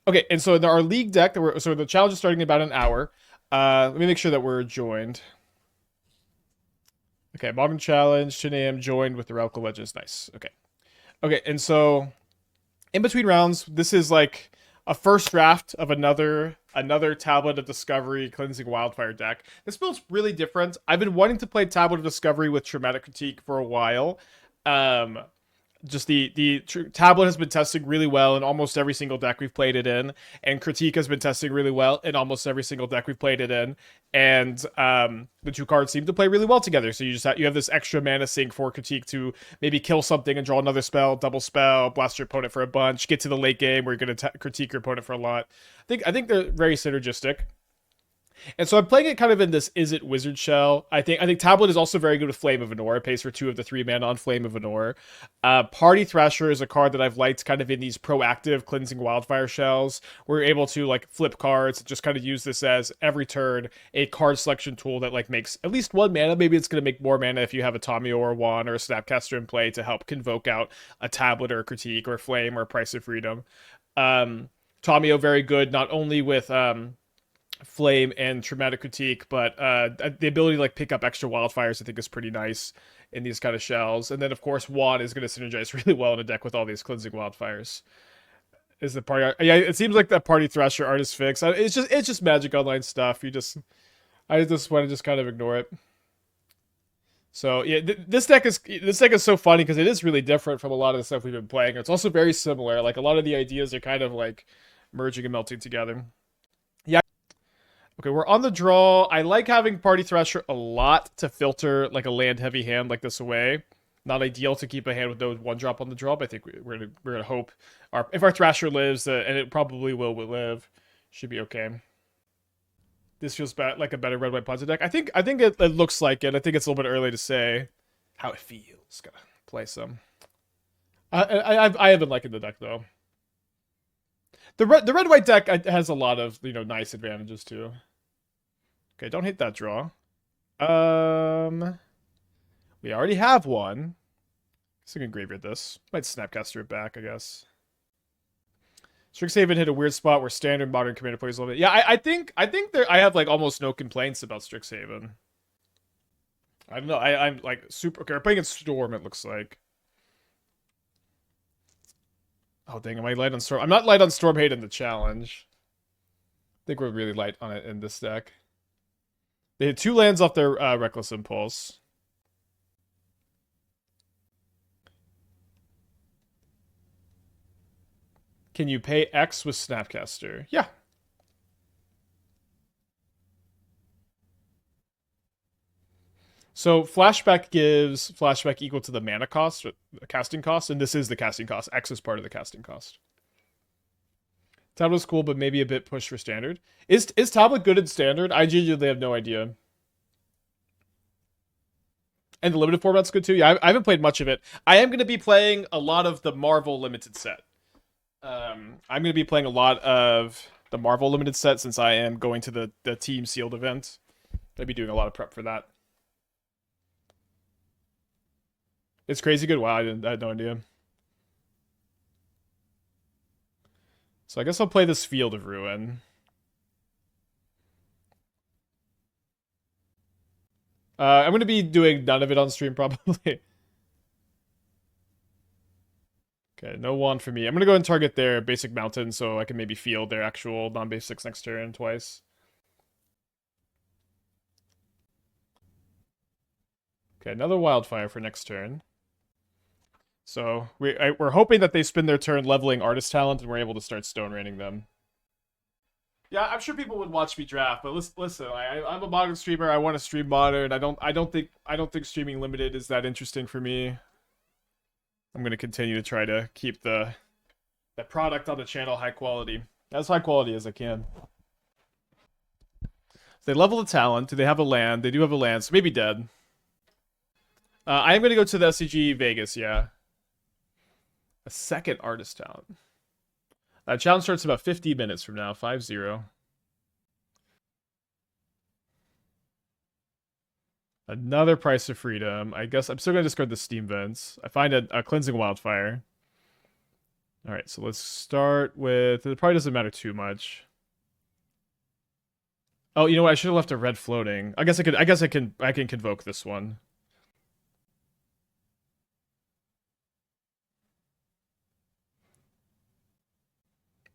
Okay, and so in our league deck, so the challenge is starting in about an hour. Let me make sure that we're joined. Okay, modern challenge, 10 a.m. joined with the Relical Legends. Nice. Okay. Okay, and so in between rounds, this is like a first draft of another Tablet of Discovery Cleansing Wildfire deck. This build's really different. I've been wanting to play Tablet of Discovery with Traumatic Critique for a while. Um, just the tablet has been testing really well in almost every single deck we've played it in, and critique has been testing really well in almost every single deck we've played it in, and the two cards seem to play really well together. So you have this extra mana sink for critique to maybe kill something and draw another spell, double spell, blast your opponent for a bunch, get to the late game where you're going to critique your opponent for a lot. I think they're very synergistic. And so I'm playing it kind of in this Is It Wizard shell. I think Tablet is also very good with Flame of Anor. It pays for 2 of the 3 mana on Flame of Anor. Party Thrasher is a card that I've liked kind of in these proactive Cleansing Wildfire shells. Where you're able to like flip cards, just kind of use this as every turn a card selection tool that like makes at least 1 mana. Maybe it's going to make more mana if you have a Tamiyo or a Wan or a Snapcaster in play to help convoke out a Tablet or a Critique or Flame or Price of Freedom. Tamiyo very good not only with Flame and Traumatic Critique, but the ability to like pick up extra wildfires I think is pretty nice in these kind of shells. And then of course Wan is going to synergize really well in a deck with all these Cleansing Wildfires. Is the party? Yeah, it seems like that Party Thrasher art is fixed. It's just Magic Online stuff. I just want to just kind of ignore it. So yeah, this deck is so funny because it is really different from a lot of the stuff we've been playing. It's also very similar. Like a lot of the ideas are kind of like merging and melting together. Yeah. Okay, we're on the draw. I like having Party Thrasher a lot to filter like a land heavy hand like this away. Not ideal to keep a hand with no 1-drop on the draw, but I think we're gonna hope if our Thrasher lives, and it probably will live, should be okay. This feels like a better red white Ponza deck. I think it looks like it. I think it's a little bit early to say how it feels. Gotta play some. I have been liking the deck though. The red white deck has a lot of nice advantages too. Okay, don't hit that draw. Um, we already have one. So I can graveyard this. Might Snapcaster it back, I guess. Strixhaven hit a weird spot where standard modern commander plays a little bit. Yeah, I think I have like almost no complaints about Strixhaven. I don't know. I'm like super okay. We're playing in Storm. It looks like. Oh dang! Am I light on Storm? I'm not light on Storm Hate in the challenge. I think we're really light on it in this deck. They hit 2 lands off their Reckless Impulse. Can you pay X with Snapcaster? Yeah. So flashback gives flashback equal to the mana cost, or the casting cost, and this is the casting cost. X is part of the casting cost. Tablet's cool, but maybe a bit pushed for standard. Is Tablet good in standard? I genuinely have no idea. And the limited format's good too. Yeah, I haven't played much of it. I am going to be playing a lot of the Marvel limited set. I'm going to be playing a lot of the Marvel limited set since I am going to the Team Sealed event. I'll be doing a lot of prep for that. It's crazy good. Wow, I had no idea. So I guess I'll play this Field of Ruin. I'm going to be doing none of it on stream probably. Okay, no wand for me. I'm going to go and target their basic mountain so I can maybe field their actual non-basics next turn twice. Okay, another wildfire for next turn. So we're hoping that they spend their turn leveling artist talent and we're able to start stone raining them. Yeah, I'm sure people would watch me draft, but listen, I'm a modern streamer. I want to stream modern. I don't think streaming limited is that interesting for me. I'm gonna continue to try to keep the product on the channel high quality, as high quality as I can. They level the talent. Do they have a land? They do have a land, so maybe dead. I am gonna go to the SCG Vegas. Yeah, a second artist talent. Challenge starts about 50 minutes from now. 5-0. Another Price of Freedom. I guess I'm still going to discard the Steam Vents. I find a Cleansing Wildfire. All right, so let's start with. It probably doesn't matter too much. Oh, you know what? I should have left a red floating. I guess I could. I guess I can. I can convoke this one.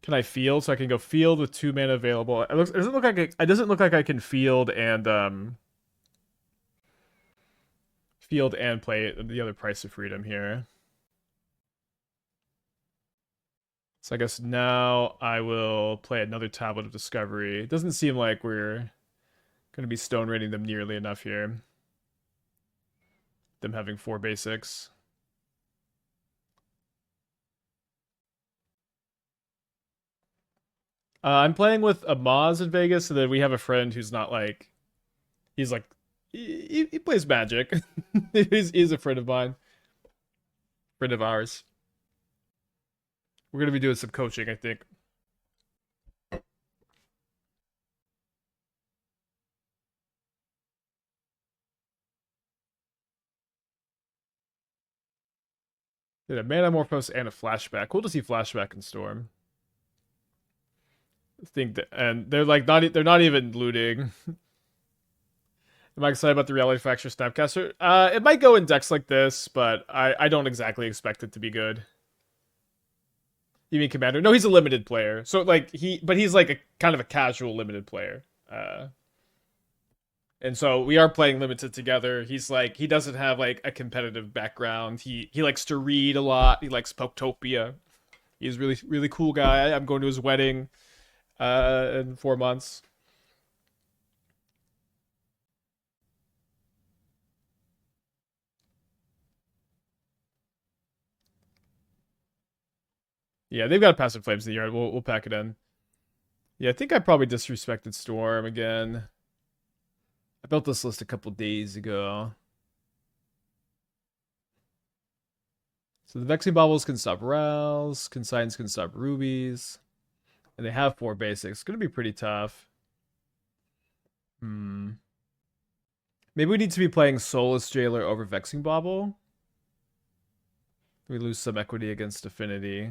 Can I field? So I can go field with 2 mana available. It doesn't look like it doesn't look like I can field and play the other Price of Freedom here. So I guess now I will play another Tablet of Discovery. It doesn't seem like we're going to be stone raiding them nearly enough here. Them having 4 basics. I'm playing with Amaz in Vegas, so that we have a friend who's not like, he's like, he plays Magic. he's a friend of mine, friend of ours. We're gonna be doing some coaching, I think. Did a Mana Morphos and a Flashback. Cool to see Flashback in Storm. I think that, and they're like they're not even looting. Am I excited about the Reality Fracture Snapcaster? It might go in decks like this, but I don't exactly expect it to be good. You mean Commander? No, he's a limited player. So like he's like a kind of a casual limited player. And so we are playing limited together. He's like, he doesn't have like a competitive background. He likes to read a lot. He likes Poketopia. He's really cool guy. I'm going to his wedding in 4 months. Yeah, they've got passive flames in the yard. We'll pack it in. Yeah, I think I probably disrespected Storm again. I built this list a couple days ago. So the Vexing Baubles can stop Rouse, Consigns can stop Rubies, and they have 4 basics. It's gonna be pretty tough. Maybe we need to be playing Soulless Jailer over Vexing Bauble. We lose some equity against Affinity.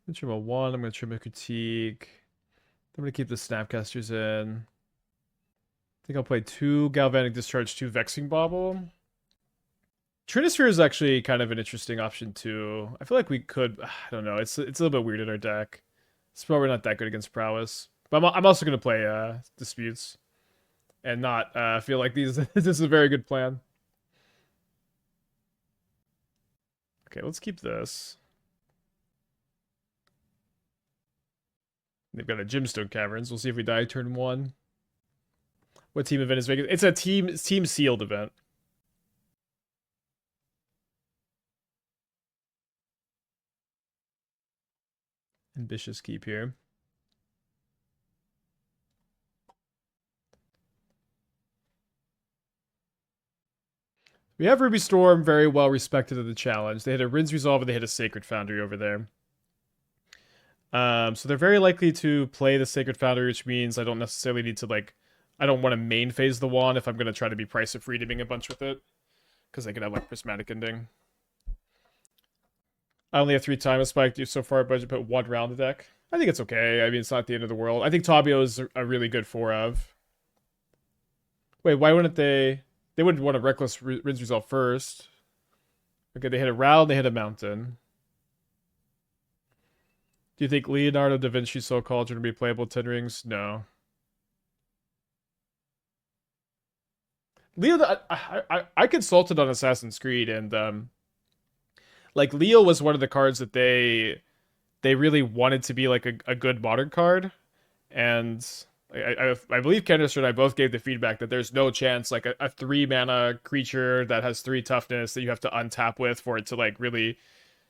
I'm gonna trim a 1, I'm gonna trim a Critique. I'm gonna keep the Snapcasters in. I think I'll play 2 Galvanic Discharge, 2 Vexing Bauble. Trinisphere is actually kind of an interesting option too. I feel like we could, I don't know, it's a little bit weird in our deck. It's probably not that good against Prowess. But I'm also going to play Disputes. And not feel like this is a very good plan. Okay, let's keep this. They've got a Gemstone Caverns. We'll see if we die turn 1. What team event is Vegas? It's a team sealed event. Ambitious keep here. We have Ruby Storm very well respected in the challenge. They had a Rinse Resolve and they had a Sacred Foundry over there. So they're very likely to play the Sacred Foundry, which means I don't necessarily need to like, I don't want to main phase the wand if I'm going to try to be Price of Freedoming a bunch with it. Because I could have like Prismatic Ending. I only have 3 time spike so far, but I just put 1 round the deck. I think it's okay. I mean, it's not the end of the world. I think Tamiyo is a really good 4 of. Wait, why wouldn't they? They wouldn't want a Reckless Rinse Resolve first. Okay, they hit a round, they hit a mountain. Do you think Leonardo da Vinci Soul Cauldron would be playable 10 rings? No. Leo, I consulted on Assassin's Creed, and like Leo was one of the cards that they really wanted to be like a good modern card, and I believe Candice and I both gave the feedback that there's no chance like a 3 mana creature that has 3 toughness that you have to untap with for it to like really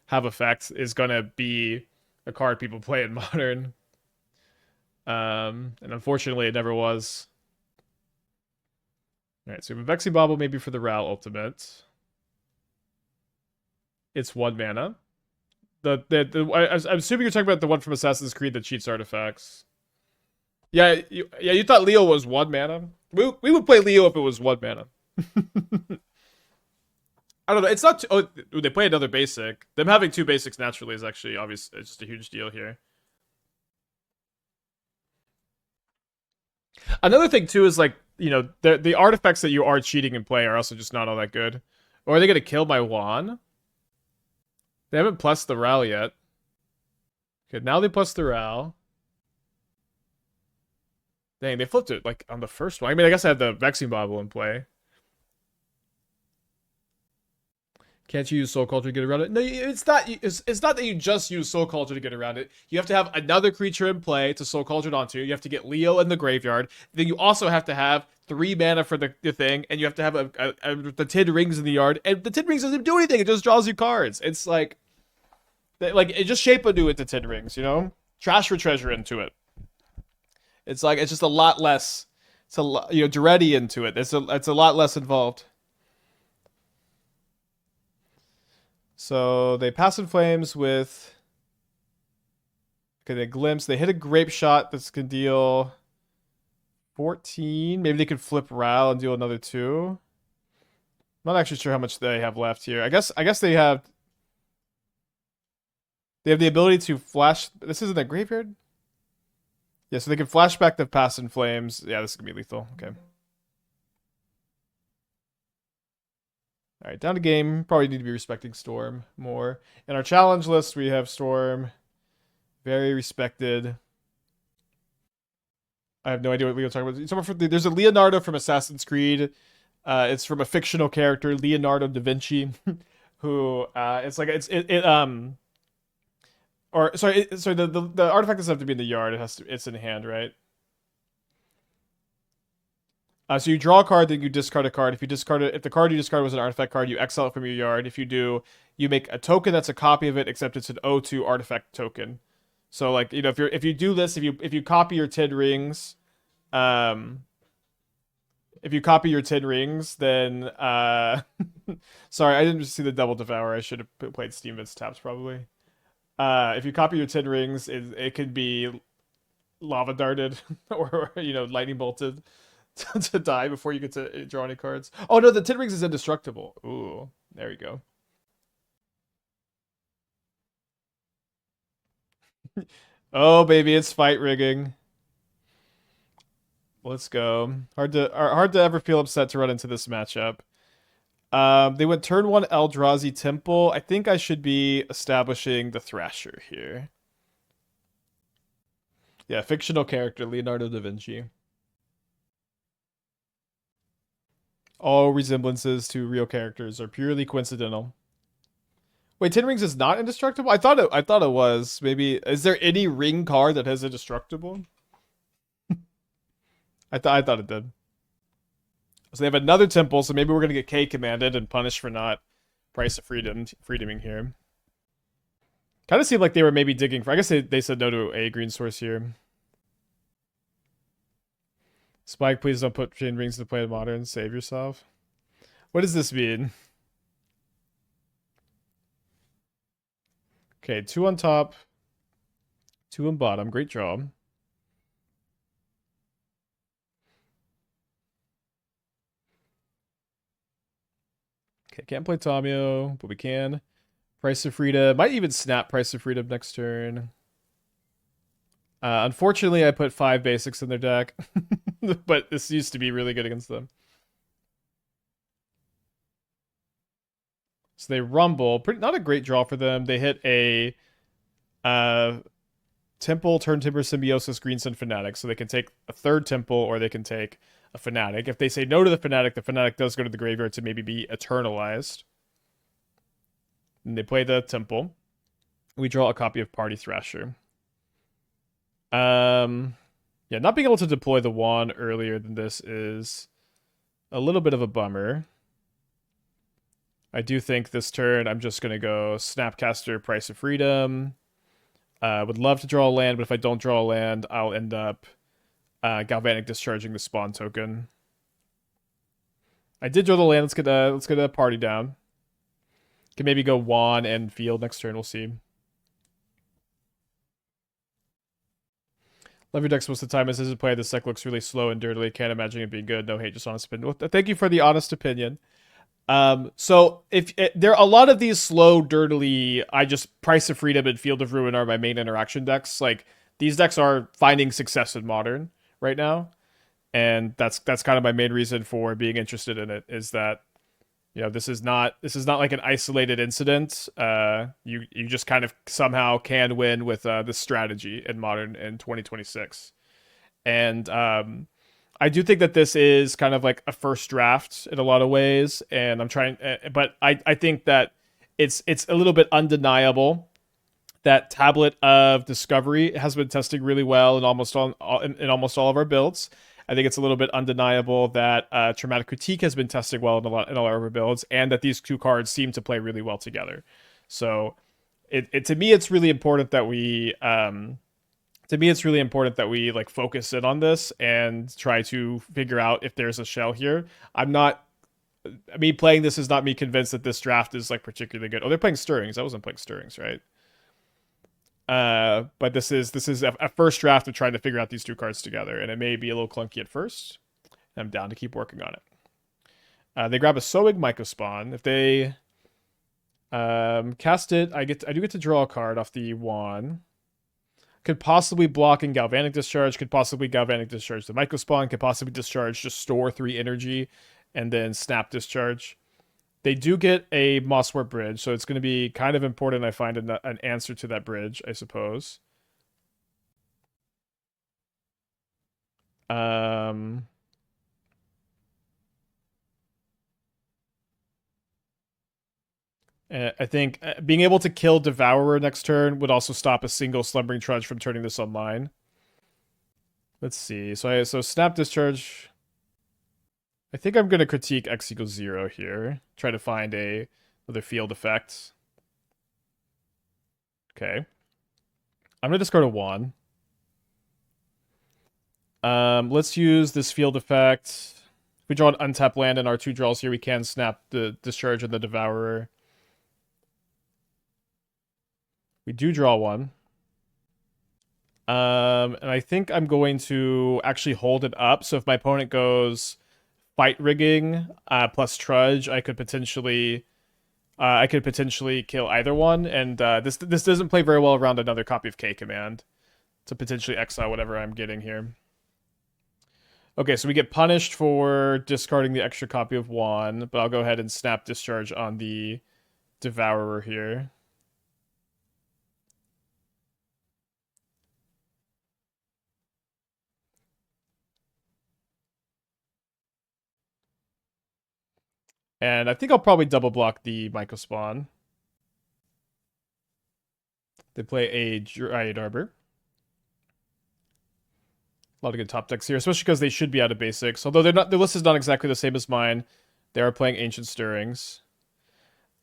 have effect is gonna be a card people play in modern. And unfortunately, it never was. All right, so we have a Vexing Bauble maybe for the Ral Ultimate. It's 1 mana. I'm assuming you're talking about the one from Assassin's Creed that cheats artifacts. Yeah, you thought Leo was 1 mana? We would play Leo if it was 1 mana. I don't know. It's not. Oh, they play another basic. Them having two basics naturally is actually obvious. It's just a huge deal here. Another thing too is like the artifacts that you are cheating in play are also just not all that good. Or are they gonna kill my Wan? They haven't plus the Ral yet. Okay, now they plus the Ral. Dang, they flipped it like on the first one. I mean, I guess I had the Vexing Bauble in play. Can't you use Soul Culture to get around it? No, it's not. It's not that you just use Soul Culture to get around it. You have to have another creature in play to Soul Culture onto. You have to get Leo in the graveyard. Then you also have to have 3 mana for the thing, and you have to have the Tid Rings in the yard. And the Tid Rings doesn't do anything. It just draws you cards. It's like it just shape a new into Tid Rings. Trash for treasure into it. It's like it's just a lot less. It's a lot, Duretti into it. It's a lot less involved. So they pass in flames with. Okay, they glimpse. They hit a grape shot that's gonna deal 14. Maybe they could flip Ral and deal another 2. I'm not actually sure how much they have left here. I guess they have. They have the ability to flash. This isn't a graveyard. Yeah, so they can flash back the pass in flames. Yeah, this is gonna be lethal. Okay. All right, down to game. Probably need to be respecting Storm more. In our challenge list, we have Storm. Very respected. I have no idea what Leo's talking about. There's a Leonardo from Assassin's Creed. It's from a fictional character, Leonardo da Vinci, who it's like or sorry, the artifact doesn't have to be in the yard. It's in hand, right? So you draw a card, then you discard a card. If the card you discard was an artifact card, you exile it from your yard. If you do, you make a token that's a copy of it, except it's an O2 artifact token. So like if you do this, if you copy your Tid Rings, then sorry, I didn't see the double devour. I should have played Steam Vince taps probably. If you copy your Tid Rings, it could be lava darted or lightning bolted. To die before you get to draw any cards. Oh no, the Tid Rings is indestructible. Ooh, there you go. Oh baby, it's fight rigging. Let's go. Hard to ever feel upset to run into this matchup. They went turn 1 Eldrazi Temple. I think I should be establishing the Thrasher here. Yeah, fictional character Leonardo da Vinci. All resemblances to real characters are purely coincidental. Wait, Tin Rings is not indestructible? I thought it was. Maybe is there any ring card that has indestructible? I thought it did. So they have another temple, so maybe we're gonna get K commanded and punished for not price of freedoming here. Kind of seemed like they were maybe digging for. I guess they said no to a green source here. Spike, please don't put Chain Rings to play in Modern. Save yourself. What does this mean? Okay, 2 on top. 2 on bottom. Great draw. Okay, can't play Tamiyo, but we can. Price of Freedom. Might even snap Price of Freedom next turn. Unfortunately, I put 5 basics in their deck. But this used to be really good against them. So they rumble. Not a great draw for them. They hit a Temple, Turn Timber, Symbiosis, Green Sun, Fanatic. So they can take a 3rd Temple or they can take a Fanatic. If they say no to the Fanatic does go to the graveyard to maybe be eternalized. And they play the Temple. We draw a copy of Party Thrasher. Yeah, not being able to deploy the Wand earlier than this is a little bit of a bummer. I do think this turn I'm just going to go Snapcaster, Price of Freedom. Would love to draw a land, but if I don't draw a land, I'll end up Galvanic Discharging the spawn token. I did draw the land. Let's get a party down. Can maybe go Wand and Field next turn. We'll see. Love your decks most of the time. As is play, this deck looks really slow and dirty. Can't imagine it being good. No hate, just honest opinion. Well, thank you for the honest opinion. So if there are a lot of these slow, dirtily, I just Price of Freedom and Field of Ruin are my main interaction decks. Like these decks are finding success in Modern right now, and that's kind of my main reason for being interested in it. Is that this is not like an isolated incident. You just kind of somehow can win with this strategy in Modern in 2026, and I do think that this is kind of like a first draft in a lot of ways, and I'm trying, but I think that it's a little bit undeniable that Tablet of Discovery has been testing really well in almost all of our builds. I think it's a little bit undeniable that Traumatic Critique has been testing well in all of our builds, and that these two cards seem to play really well together. So, to me, it's really important that we like focus in on this and try to figure out if there's a shell here. Me playing this is not me convinced that this draft is like particularly good. Oh, they're playing Stirrings. I wasn't playing Stirrings, right? But this is a first draft of trying to figure out these two cards together, and it may be a little clunky at first. I'm down to keep working on it. They grab a Sowing Mycospawn. If they cast it, I do get to draw a card off the Wan. Could possibly block in Galvanic Discharge, could possibly Galvanic Discharge the Mycospawn, could possibly discharge, just store 3 energy, and then snap Discharge. They do get a Mosswort Bridge, so it's going to be kind of important I find an answer to that bridge, I suppose. I think being able to kill Devourer next turn would also stop a single Slumbering Trudge from turning this online. Let's see. So Snap Discharge. I think I'm going to critique X equals 0 here. Try to find another field effect. Okay. I'm going to discard a 1. Let's use this field effect. If we draw an untapped land in our 2 draws here, we can snap the Discharge and the Devourer. We do draw 1. And I think I'm going to actually hold it up. So if my opponent goes Fight Rigging plus Trudge, I could potentially kill either one. And this doesn't play very well around another copy of K Command to potentially exile whatever I'm getting here. Okay, so we get punished for discarding the extra copy of 1, but I'll go ahead and snap Discharge on the Devourer here. And I think I'll probably double block the Mycospawn. They play a Dryad Arbor. A lot of good top decks here, especially because they should be out of basics. Although their list is not exactly the same as mine. They are playing Ancient Stirrings.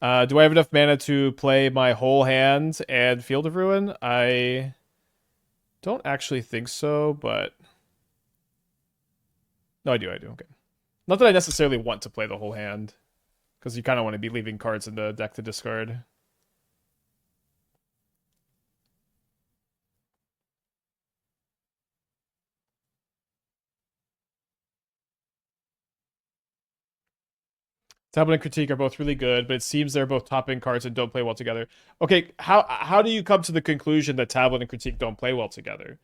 Do I have enough mana to play my whole hand and Field of Ruin? I don't actually think so, but... No, I do, okay. Not that I necessarily want to play the whole hand, because you kind of want to be leaving cards in the deck to discard. Tablet and Critique are both really good, but it seems they're both top-end cards and don't play well together. Okay, how do you come to the conclusion that Tablet and Critique don't play well together?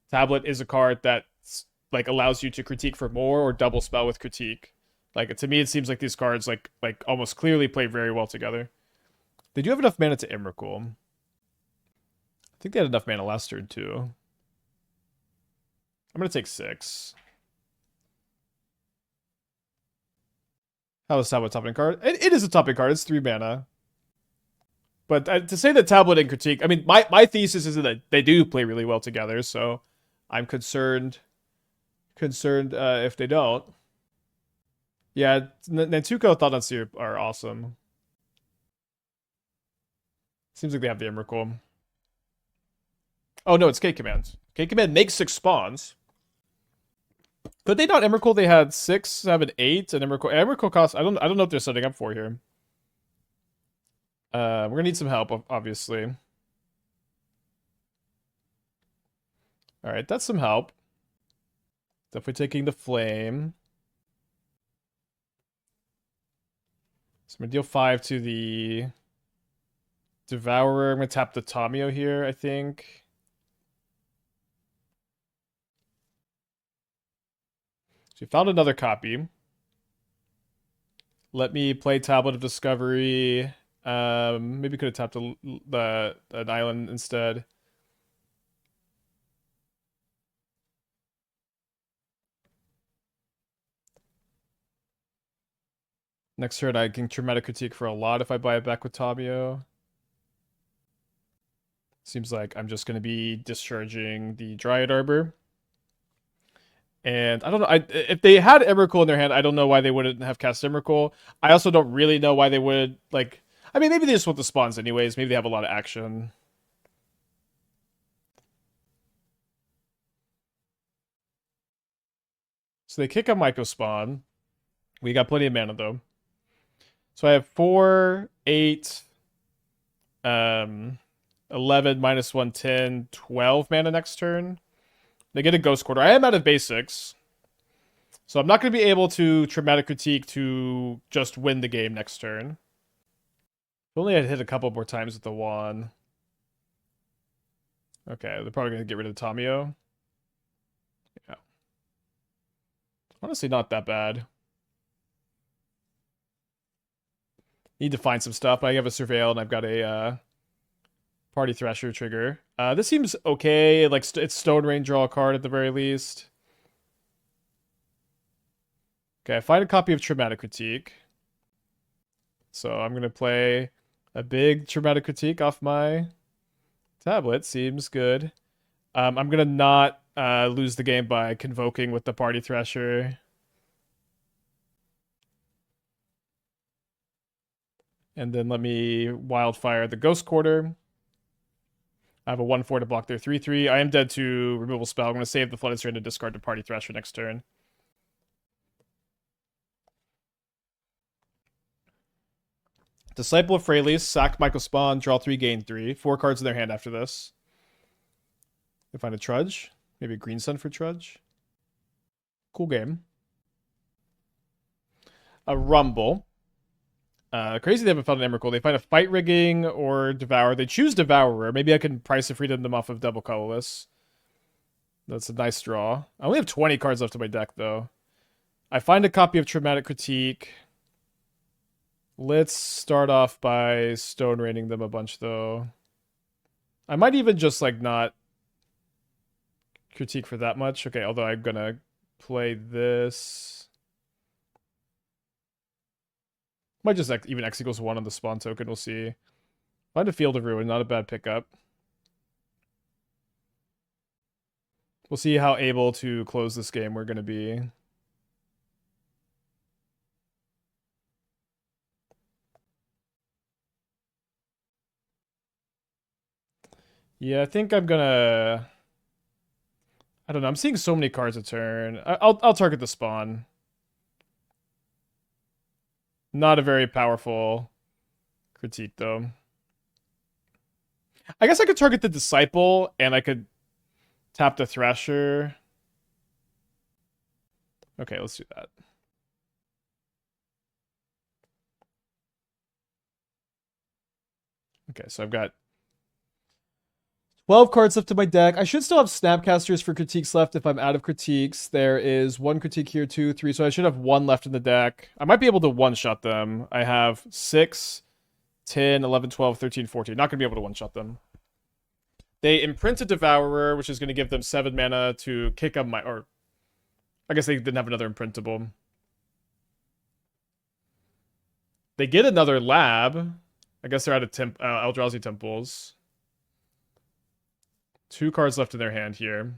Tablet is a card that like allows you to critique for more or double spell with Critique. Like to me, it seems like these cards like almost clearly play very well together. They do have enough mana to Emrakul. I think they had enough mana last turn too. I'm gonna take 6. How is Tablet top end card? It is a top end card. It's 3 mana. But to say that Tablet and Critique, I mean, my thesis is that they do play really well together. So I'm concerned if they don't. Yeah, Netsuko Thought on Sea are awesome. Seems like they have the Emrakul. Oh no, it's K Command. K Command makes 6 spawns. Could they not Emrakul? They had 6, 7, 8, and Emrakul costs. I don't know what they're setting up for here. We're gonna need some help, obviously. All right, that's some help. Definitely taking the flame. So I'm gonna deal 5 to the Devourer. I'm gonna tap the Tamiyo here, I think. So we found another copy. Let me play Tablet of Discovery. Maybe could have tapped an island instead. Next turn, I can Traumatic Critique for a lot if I buy it back with Tamiyo. Seems like I'm just going to be discharging the Dryad Arbor. And I don't know. If they had Emrakul in their hand, I don't know why they wouldn't have cast Emrakul. I also don't really know why they would, like... I mean, maybe they just want the spawns anyways. Maybe they have a lot of action. So they kick a Myco spawn. We got plenty of mana, though. So I have 4, 8, 11, -1, 10, 12 mana next turn. They get a Ghost Quarter. I am out of basics. So I'm not going to be able to Traumatic Critique to just win the game next turn. If only I'd hit a couple more times with the Wan. Okay, they're probably going to get rid of Tamiyo. Yeah. Honestly, not that bad. Need to find some stuff. I have a Surveil and I've got a Party Thrasher trigger. This seems okay. Like it's Stone Rain, draw a card at the very least. Okay, I find a copy of Traumatic Critique. So I'm going to play a big Traumatic Critique off my tablet. Seems good. I'm going to not lose the game by convoking with the Party Thrasher. And then let me Wildfire the Ghost Quarter. I have a 1/4 to block their 3/3. I am dead to removal spell. I'm going to save the Flooded Strand and discard the Party Thrasher next turn. Disciple of Freylis, sack Michael Spawn, draw 3, gain 3. 4 cards in their hand after this. They find a Trudge. Maybe a Green Sun for Trudge. Cool game. A Rumble. Crazy they haven't found an Emrakul. They find a Fight Rigging or Devour. They choose Devourer. Maybe I can price of freedom them off of Double Colorless. That's a nice draw. I only have 20 cards left in my deck, though. I find a copy of Traumatic Critique. Let's start off by Stone Raining them a bunch, though. I might even just, like, not critique for that much. Okay, although I'm gonna play this. Might just even X equals 1 on the spawn token, we'll see. Find a Field of Ruin, not a bad pickup. We'll see how able to close this game we're gonna be. Yeah, I think I'm gonna... I don't know, I'm seeing so many cards a turn. I'll target the spawn. Not a very powerful critique, though. I guess I could target the Disciple, and I could tap the Thrasher. Okay, let's do that. Okay, so I've got 12 cards left in my deck. I should still have Snapcasters for critiques left if I'm out of critiques. There is 1 critique here, 2, 3, so I should have 1 left in the deck. I might be able to one-shot them. I have 6, 10, 11, 12, 13, 14. Not going to be able to one-shot them. They imprint a Devourer, which is going to give them 7 mana to kick up my... Or, I guess they didn't have another imprintable. They get another Lab. I guess they're out of Eldrazi Temples. 2 cards left in their hand here.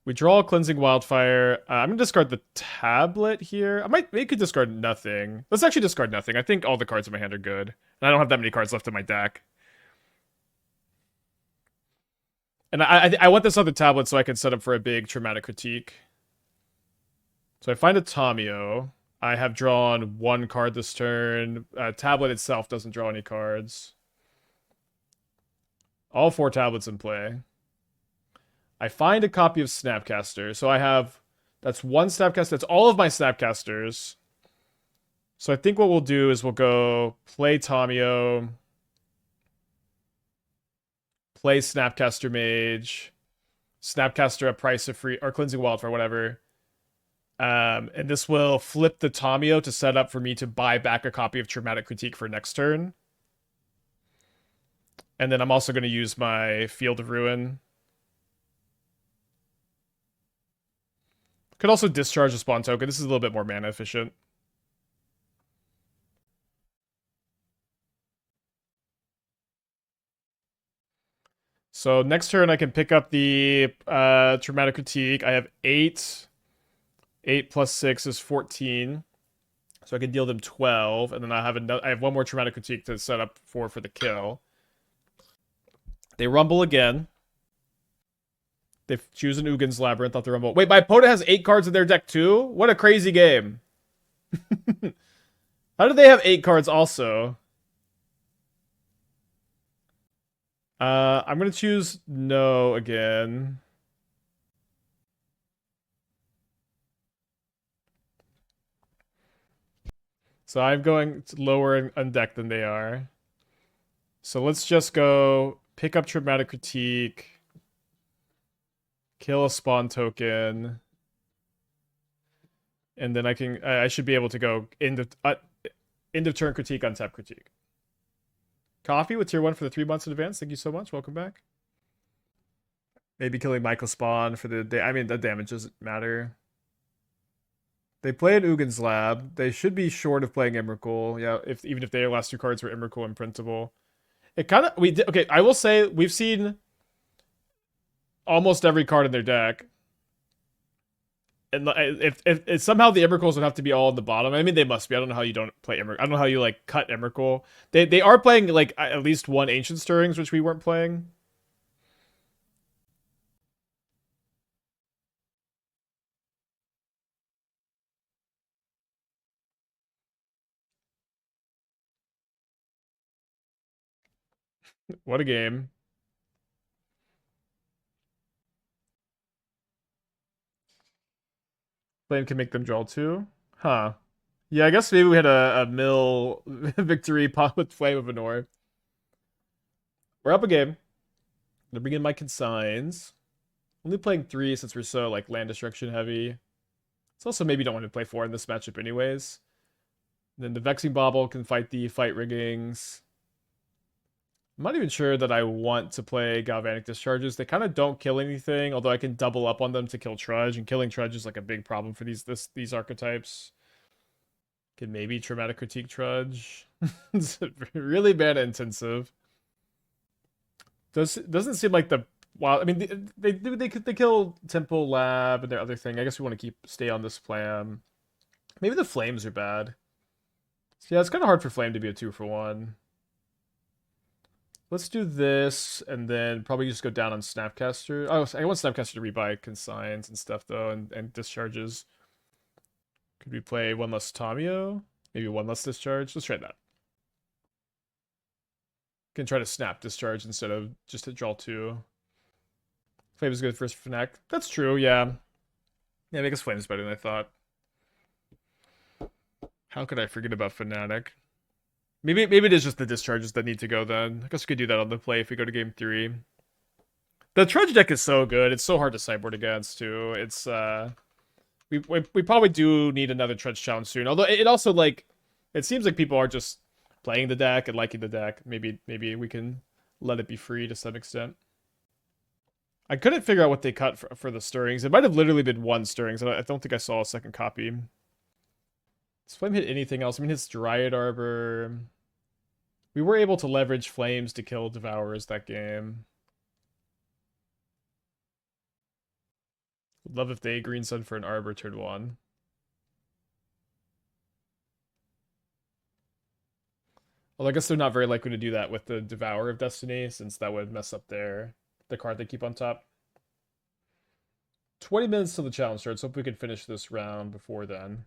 We draw Cleansing Wildfire. I'm going to discard the Tablet here. Maybe could discard nothing. Let's actually discard nothing. I think all the cards in my hand are good. And I don't have that many cards left in my deck. And I want this other Tablet so I can set up for a big Traumatic Critique. So I find a Tamiyo. I have drawn 1 card this turn. Tablet itself doesn't draw any cards. All 4 tablets in play. I find a copy of Snapcaster. So I have... That's 1 Snapcaster. That's all of my Snapcasters. So I think what we'll do is we'll go play Tamiyo, play Snapcaster Mage, Snapcaster at price of free, or Cleansing Wildfire, whatever. And this will flip the Tamiyo to set up for me to buy back a copy of Traumatic Critique for next turn. And then I'm also going to use my Field of Ruin. Could also discharge a spawn token. This is a little bit more mana efficient. So next turn I can pick up the Traumatic Critique. I have 8. 8 plus 6 is 14. So I can deal them 12. And then I have one more Traumatic Critique to set up for the kill. They rumble again. They choose an Ugin's Labyrinth off the rumble. Wait, my opponent has 8 cards in their deck too? What a crazy game. How do they have 8 cards also? I'm going to choose no again. So I'm going lower on deck than they are. So let's just go pick up Traumatic Critique. Kill a spawn token. And then I should be able to go end of turn critique, untap critique. Coffee with tier 1 for the 3 months in advance. Thank you so much. Welcome back. Maybe killing Michael Spawn for the day. I mean, the damage doesn't matter. They play an Ugin's Lab. They should be short of playing Emrakul. Yeah, even if their last 2 cards were Emrakul and printable. It kind of okay. I will say we've seen almost every card in their deck, and if somehow the Emrakuls would have to be all in the bottom. I mean, they must be. I don't know how you don't play Emrakul. I don't know how you like cut Emrakul. They are playing like at least one Ancient Stirrings, which we weren't playing. What a game. Flame can make them draw 2. Huh. Yeah, I guess maybe we had a mill victory pot with Flame of Anor. We're up a game. I'm gonna bring in my consigns. Only playing 3 since we're so like land destruction heavy. It's also maybe don't want to play 4 in this matchup anyways. And then the Vexing Bauble can fight the fight riggings. I'm not even sure that I want to play Galvanic Discharges. They kind of don't kill anything, although I can double up on them to kill Trudge, and killing Trudge is like a big problem for these archetypes. Can maybe Traumatic Critique Trudge. It's really mana intensive. Doesn't seem like the wild. I mean, they kill Temple Lab and their other thing. I guess we want to stay on this plan. Maybe the Flames are bad. Yeah, it's kind of hard for Flame to be a 2-for-1. Let's do this, and then probably just go down on Snapcaster. Oh, I want Snapcaster to rebuy consigns and stuff, though, and discharges. Could we play 1 less Tamiyo? Maybe 1 less discharge? Let's try that. Can try to snap discharge instead of just to draw 2. Flame is good for Fnac. That's true, yeah. Yeah, I guess Flame is better than I thought. How could I forget about Fnatic? Maybe it is just the discharges that need to go then. I guess we could do that on the play if we go to game 3. The Trudge deck is so good. It's so hard to sideboard against, too. It's, we probably do need another Trudge challenge soon. Although it also, like, it seems like people are just playing the deck and liking the deck. Maybe we can let it be free to some extent. I couldn't figure out what they cut for the Stirrings. It might have literally been 1 Stirrings. I don't think I saw a second copy. Does Flame hit anything else? I mean, hits Dryad Arbor. We were able to leverage Flames to kill Devourers that game. Would love if they Green Sun for an Arbor turn 1. Well, I guess they're not very likely to do that with the Devourer of Destiny, since that would mess up the card they keep on top. 20 minutes till the challenge starts. Hope we can finish this round before then.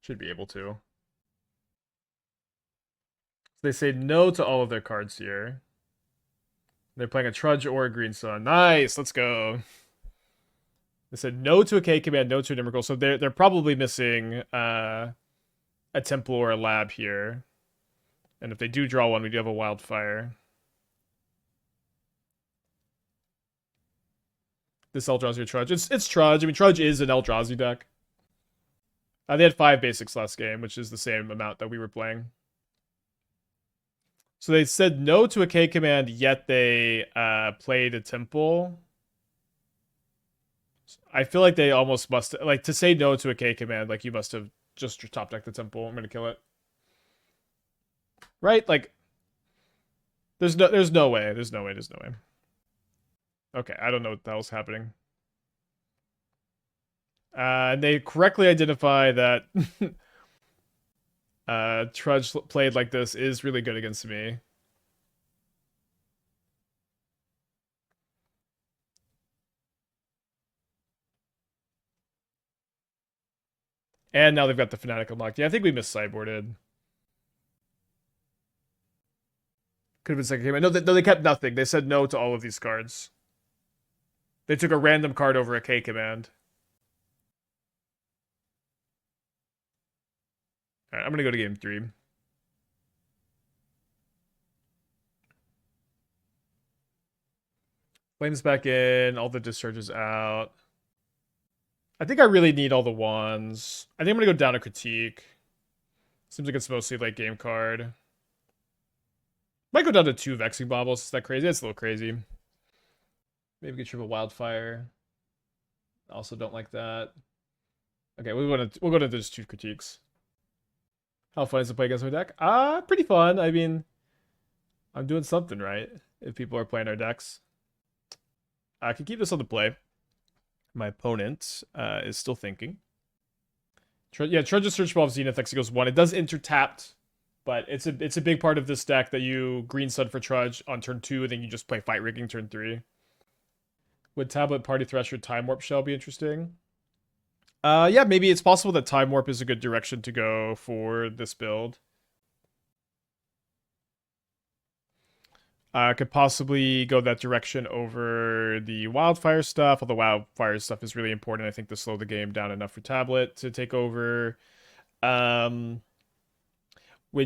Should be able to. They say no to all of their cards here. They're playing a Trudge or a Green Sun. Nice, let's go. They said no to a K command, no to an Emrakul. So they're probably missing a temple or a lab here. And if they do draw one, we do have a wildfire. This Eldrazi or Trudge. It's Trudge. I mean, Trudge is an Eldrazi deck. They had 5 basics last game, which is the same amount that we were playing. So they said no to a K command, yet they played a temple. I feel like they almost must, like, to say no to a K command, like, you must have just top decked the temple. I'm gonna kill it. Right? Like, there's no way. There's no way. Okay, I don't know what the hell's happening. And they correctly identify that Trudge played like this is really good against me. And now they've got the Fnatic unlocked. Yeah, I think we missed sideboarded. Could have been second game. No, they kept nothing. They said no to all of these cards. They took a random card over a K command. Alright, I'm gonna go to game 3. Flames back in, all the discharges out. I think I really need all the wands. I think I'm gonna go down to critique. Seems like it's mostly late game card. Might go down to 2 Vexing Baubles. Is that crazy? That's a little crazy. Maybe get triple wildfire. Also don't like that. Okay, we'll go to just 2 critiques. How fun is it to play against my deck? Pretty fun. I mean, I'm doing something right if people are playing our decks. I can keep this on the play. My opponent is still thinking. Yeah, Trudge Search Ball of Zenith X goes 1. It does enter tapped, but it's a big part of this deck that you green sun for Trudge on turn 2, and then you just play Fight Rigging turn 3. Would Tablet Party Thrasher Time Warp Shell be interesting? Yeah, maybe it's possible that Time Warp is a good direction to go for this build. Could possibly go that direction over the Wildfire stuff. Although Wildfire stuff is really important, I think, to slow the game down enough for Tablet to take over. When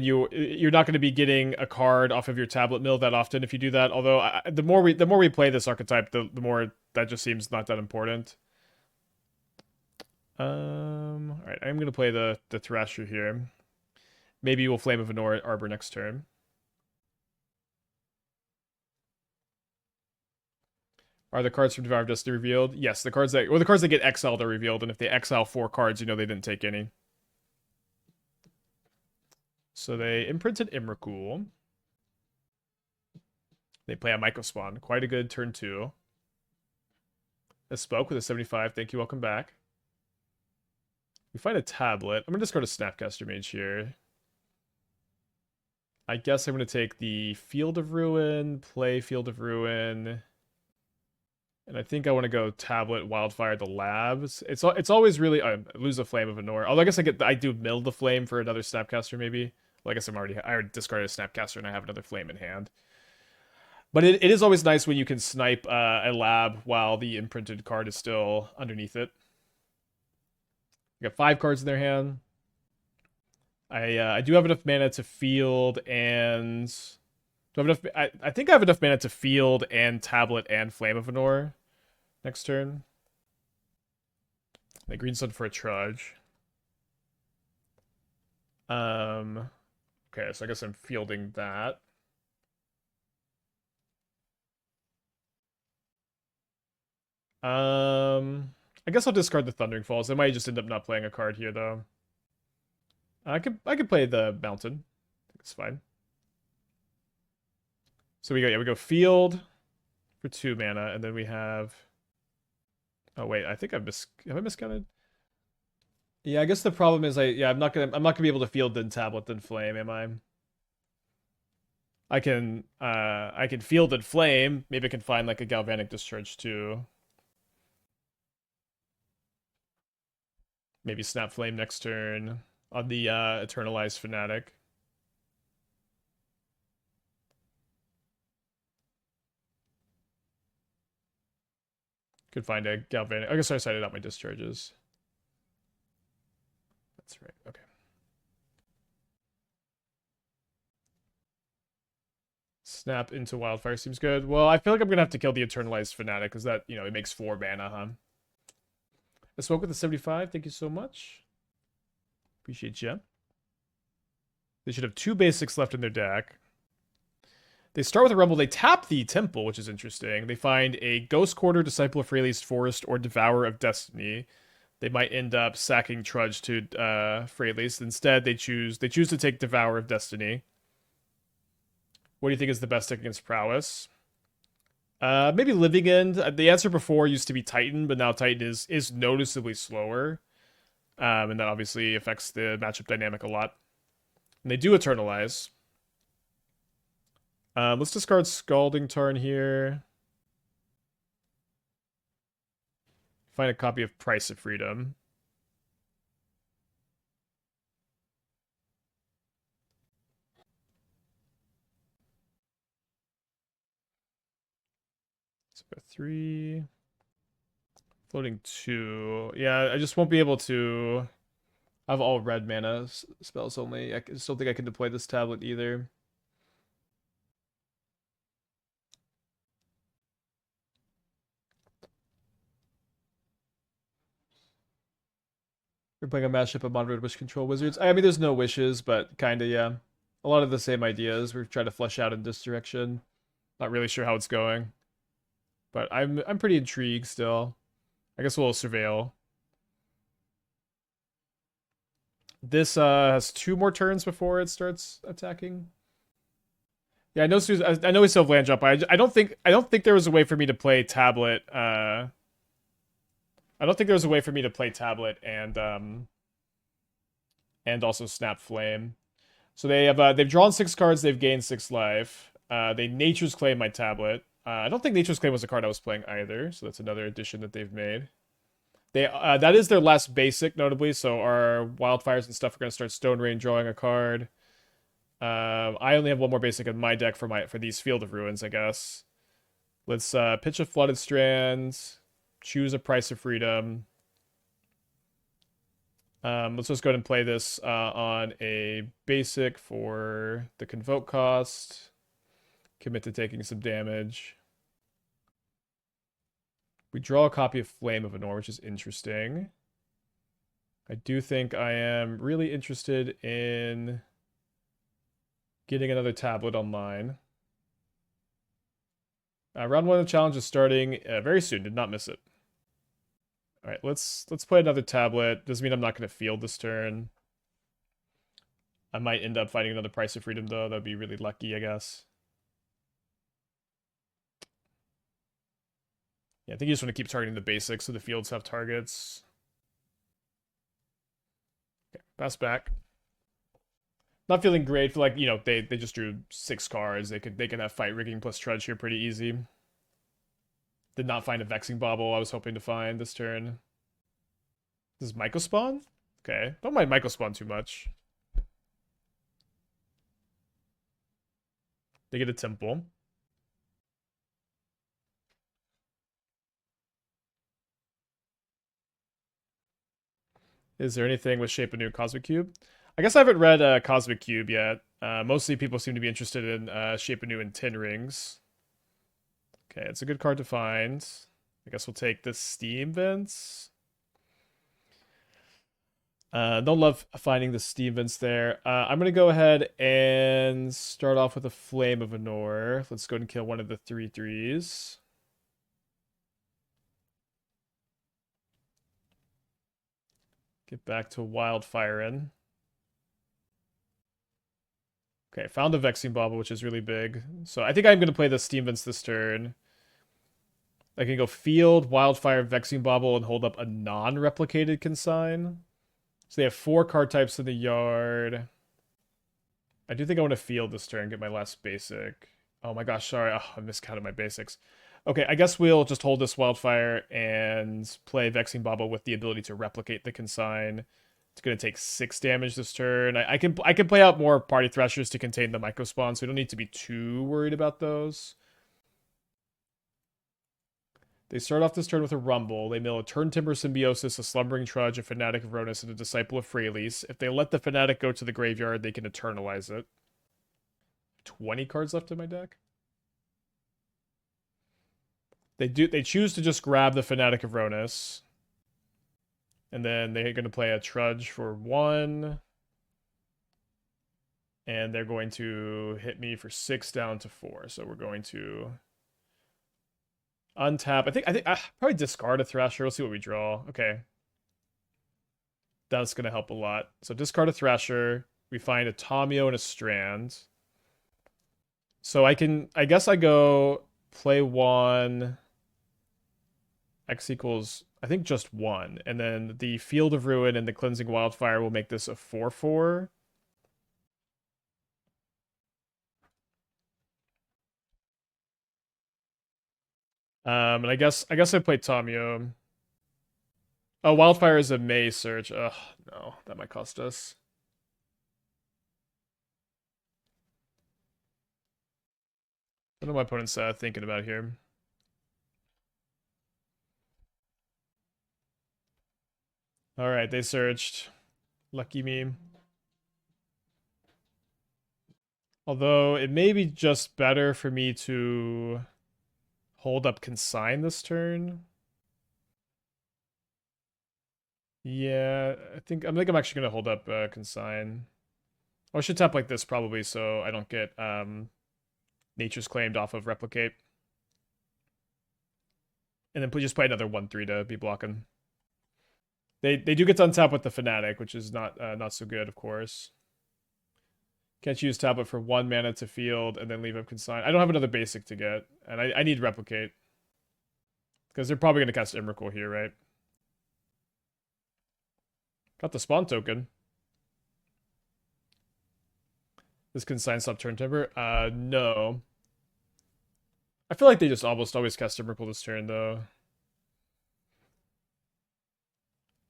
you're not going to be getting a card off of your Tablet mill that often if you do that. Although the more we play this archetype, the more that just seems not that important. All right, I'm gonna play the Thrasher here. Maybe we'll Flame of Anor Arbor next turn. Are the cards from Devour of Destiny revealed? Yes, the cards that get exiled are revealed, and if they exile 4 cards, you know they didn't take any. So they imprinted Imrakul. They play a Mycospawn. Quite a good turn 2. A Spoke with a 75. Thank you, welcome back. We find a tablet. I'm going to discard a Snapcaster Mage here. I guess I'm going to take the Field of Ruin, play Field of Ruin. And I think I want to go Tablet, Wildfire, the Labs. It's always really... lose a Flame of Anor. Although I guess I do mill the Flame for another Snapcaster maybe. Well, I guess I already discarded a Snapcaster and I have another Flame in hand. But it is always nice when you can snipe a Lab while the imprinted card is still underneath it. You got 5 cards in their hand. I do have enough mana to field and... Do I have enough? I think I have enough mana to field and Tablet and Flame of Anor next turn. The green sun for a Trudge. Okay, so I guess I'm fielding that. I guess I'll discard the Thundering Falls. I might just end up not playing a card here though. I could play the Mountain. It's fine. So we go field for 2 mana, and then we have. Oh wait, I think have I miscounted? Yeah, I guess the problem is I'm not gonna be able to field then Tablet then Flame, am I? I can field and Flame. Maybe I can find like a Galvanic Discharge too. Maybe Snap Flame next turn on the Eternalized Fnatic. Could find a Galvanic. I guess I cited out my discharges. That's right. Okay. Snap into Wildfire seems good. Well, I feel like I'm going to have to kill the Eternalized Fanatic because that, it makes 4 mana, huh? I spoke with the 75. Thank you so much. Appreciate you. They should have 2 basics left in their deck. They start with a Rumble. They tap the Temple, which is interesting. They find a Ghost Quarter, Disciple of Freyalise Forest, or Devourer of Destiny. They might end up sacking Trudge to Freyalise. Instead, they choose to take Devourer of Destiny. What do you think is the best deck against Prowess? Maybe Living End. The answer before used to be Titan, but now Titan is noticeably slower. And that obviously affects the matchup dynamic a lot. And they do Eternalize. Let's discard Scalding Tarn here. Find a copy of Price of Freedom. So 3. Floating 2. Yeah, I just won't be able to. I have all red mana spells only. I just don't think I can deploy this tablet either. We're playing a mashup of Modern Wish Control Wizards. I mean, there's no wishes, but kinda, yeah. A lot of the same ideas we're trying to flesh out in this direction. Not really sure how it's going. But I'm pretty intrigued still. I guess we'll surveil. This has 2 more turns before it starts attacking. Yeah, I know we still have land drop, but I don't think there was a way for me to play tablet. I don't think there was a way for me to play tablet and also snap flame. So they've drawn 6 cards, they've gained 6 life. They Nature's Claim my tablet. I don't think Nature's Claim was a card I was playing either, so that's another addition that they've made. That is their last basic, notably. So our Wildfires and stuff are going to start Stone Rain drawing a card. I only have 1 more basic in my deck for these Field of Ruins, I guess. Let's pitch a Flooded Strand, choose a Price of Freedom. Let's just go ahead and play this on a basic for the Convoke cost. Commit to taking some damage. We draw a copy of Flame of Anor, which is interesting. I do think I am really interested in getting another tablet online. Round 1 of the challenge is starting very soon. Did not miss it. All right, let's play another tablet. Doesn't mean I'm not going to field this turn. I might end up finding another Price of Freedom, though. That'd be really lucky, I guess. Yeah, I think you just want to keep targeting the basics so the fields have targets. Okay, pass back. Not feeling great. Feel like, they just drew 6 cards. They can have Fight Rigging plus Trudge here pretty easy. Did not find a Vexing Bauble I was hoping to find this turn. This is Mycospawn? Okay. Don't mind Mycospawn too much. They get a Temple. Is there anything with Shape Anew Cosmic Cube? I guess I haven't read Cosmic Cube yet. Mostly people seem to be interested in Shape Anew and Tin Rings. Okay, it's a good card to find. I guess we'll take the Steam Vents. Don't love finding the Steam Vents there. I'm going to go ahead and start off with a Flame of Anor. Let's go ahead and kill one of the 3/3s. Get back to Wildfiring. Okay, found a Vexing Bauble, which is really big. So I think I'm going to play the Steam Vents this turn. I can go Field, Wildfire, Vexing Bauble, and hold up a non-replicated Consign. So they have 4 card types in the yard. I do think I want to Field this turn, get my last basic. Oh my gosh, sorry. Oh, I miscounted my basics. Okay, I guess we'll just hold this Wildfire and play Vexing Bauble with the ability to replicate the Consign. It's going to take 6 damage this turn. I can play out more Party Thrashers to contain the Mycospawn, so we don't need to be too worried about those. They start off this turn with a Rumble. They mill a Turn Timber Symbiosis, a Slumbering Trudge, a Fanatic of Ronus, and a Disciple of Freyalise. If they let the Fanatic go to the graveyard, they can Eternalize it. 20 cards left in my deck? They choose to just grab the Fanatic of Ronus. And then they're going to play a Trudge for 1. And they're going to hit me for 6 down to 4. So we're going to untap. I think probably discard a Thrasher. We'll see what we draw. Okay. That's going to help a lot. So discard a Thrasher. We find a Tamiyo and a Strand. So I guess I go play 1. X equals, I think, just 1. And then the Field of Ruin and the Cleansing Wildfire will make this a 4/4. And I guess I play Tamiyo. Oh, Wildfire is a May search. Ugh, no, that might cost us. I don't know what my opponent's thinking about here. All right, they searched. Lucky me. Although it may be just better for me to hold up Consign this turn. Yeah, I think I'm actually gonna hold up Consign. Oh, I should tap like this probably so I don't get Nature's Claimed off of Replicate. And then just play another 1/3 to be blocking. They do get to untap with the Fanatic, which is not so good, of course. Can't use Tablet for 1 mana to field and then leave up Consign. I don't have another basic to get, and I need Replicate. Because they're probably going to cast Emrakul here, right? Got the spawn token. This Consign stop turn timber? No. I feel like they just almost always cast Emrakul this turn, though.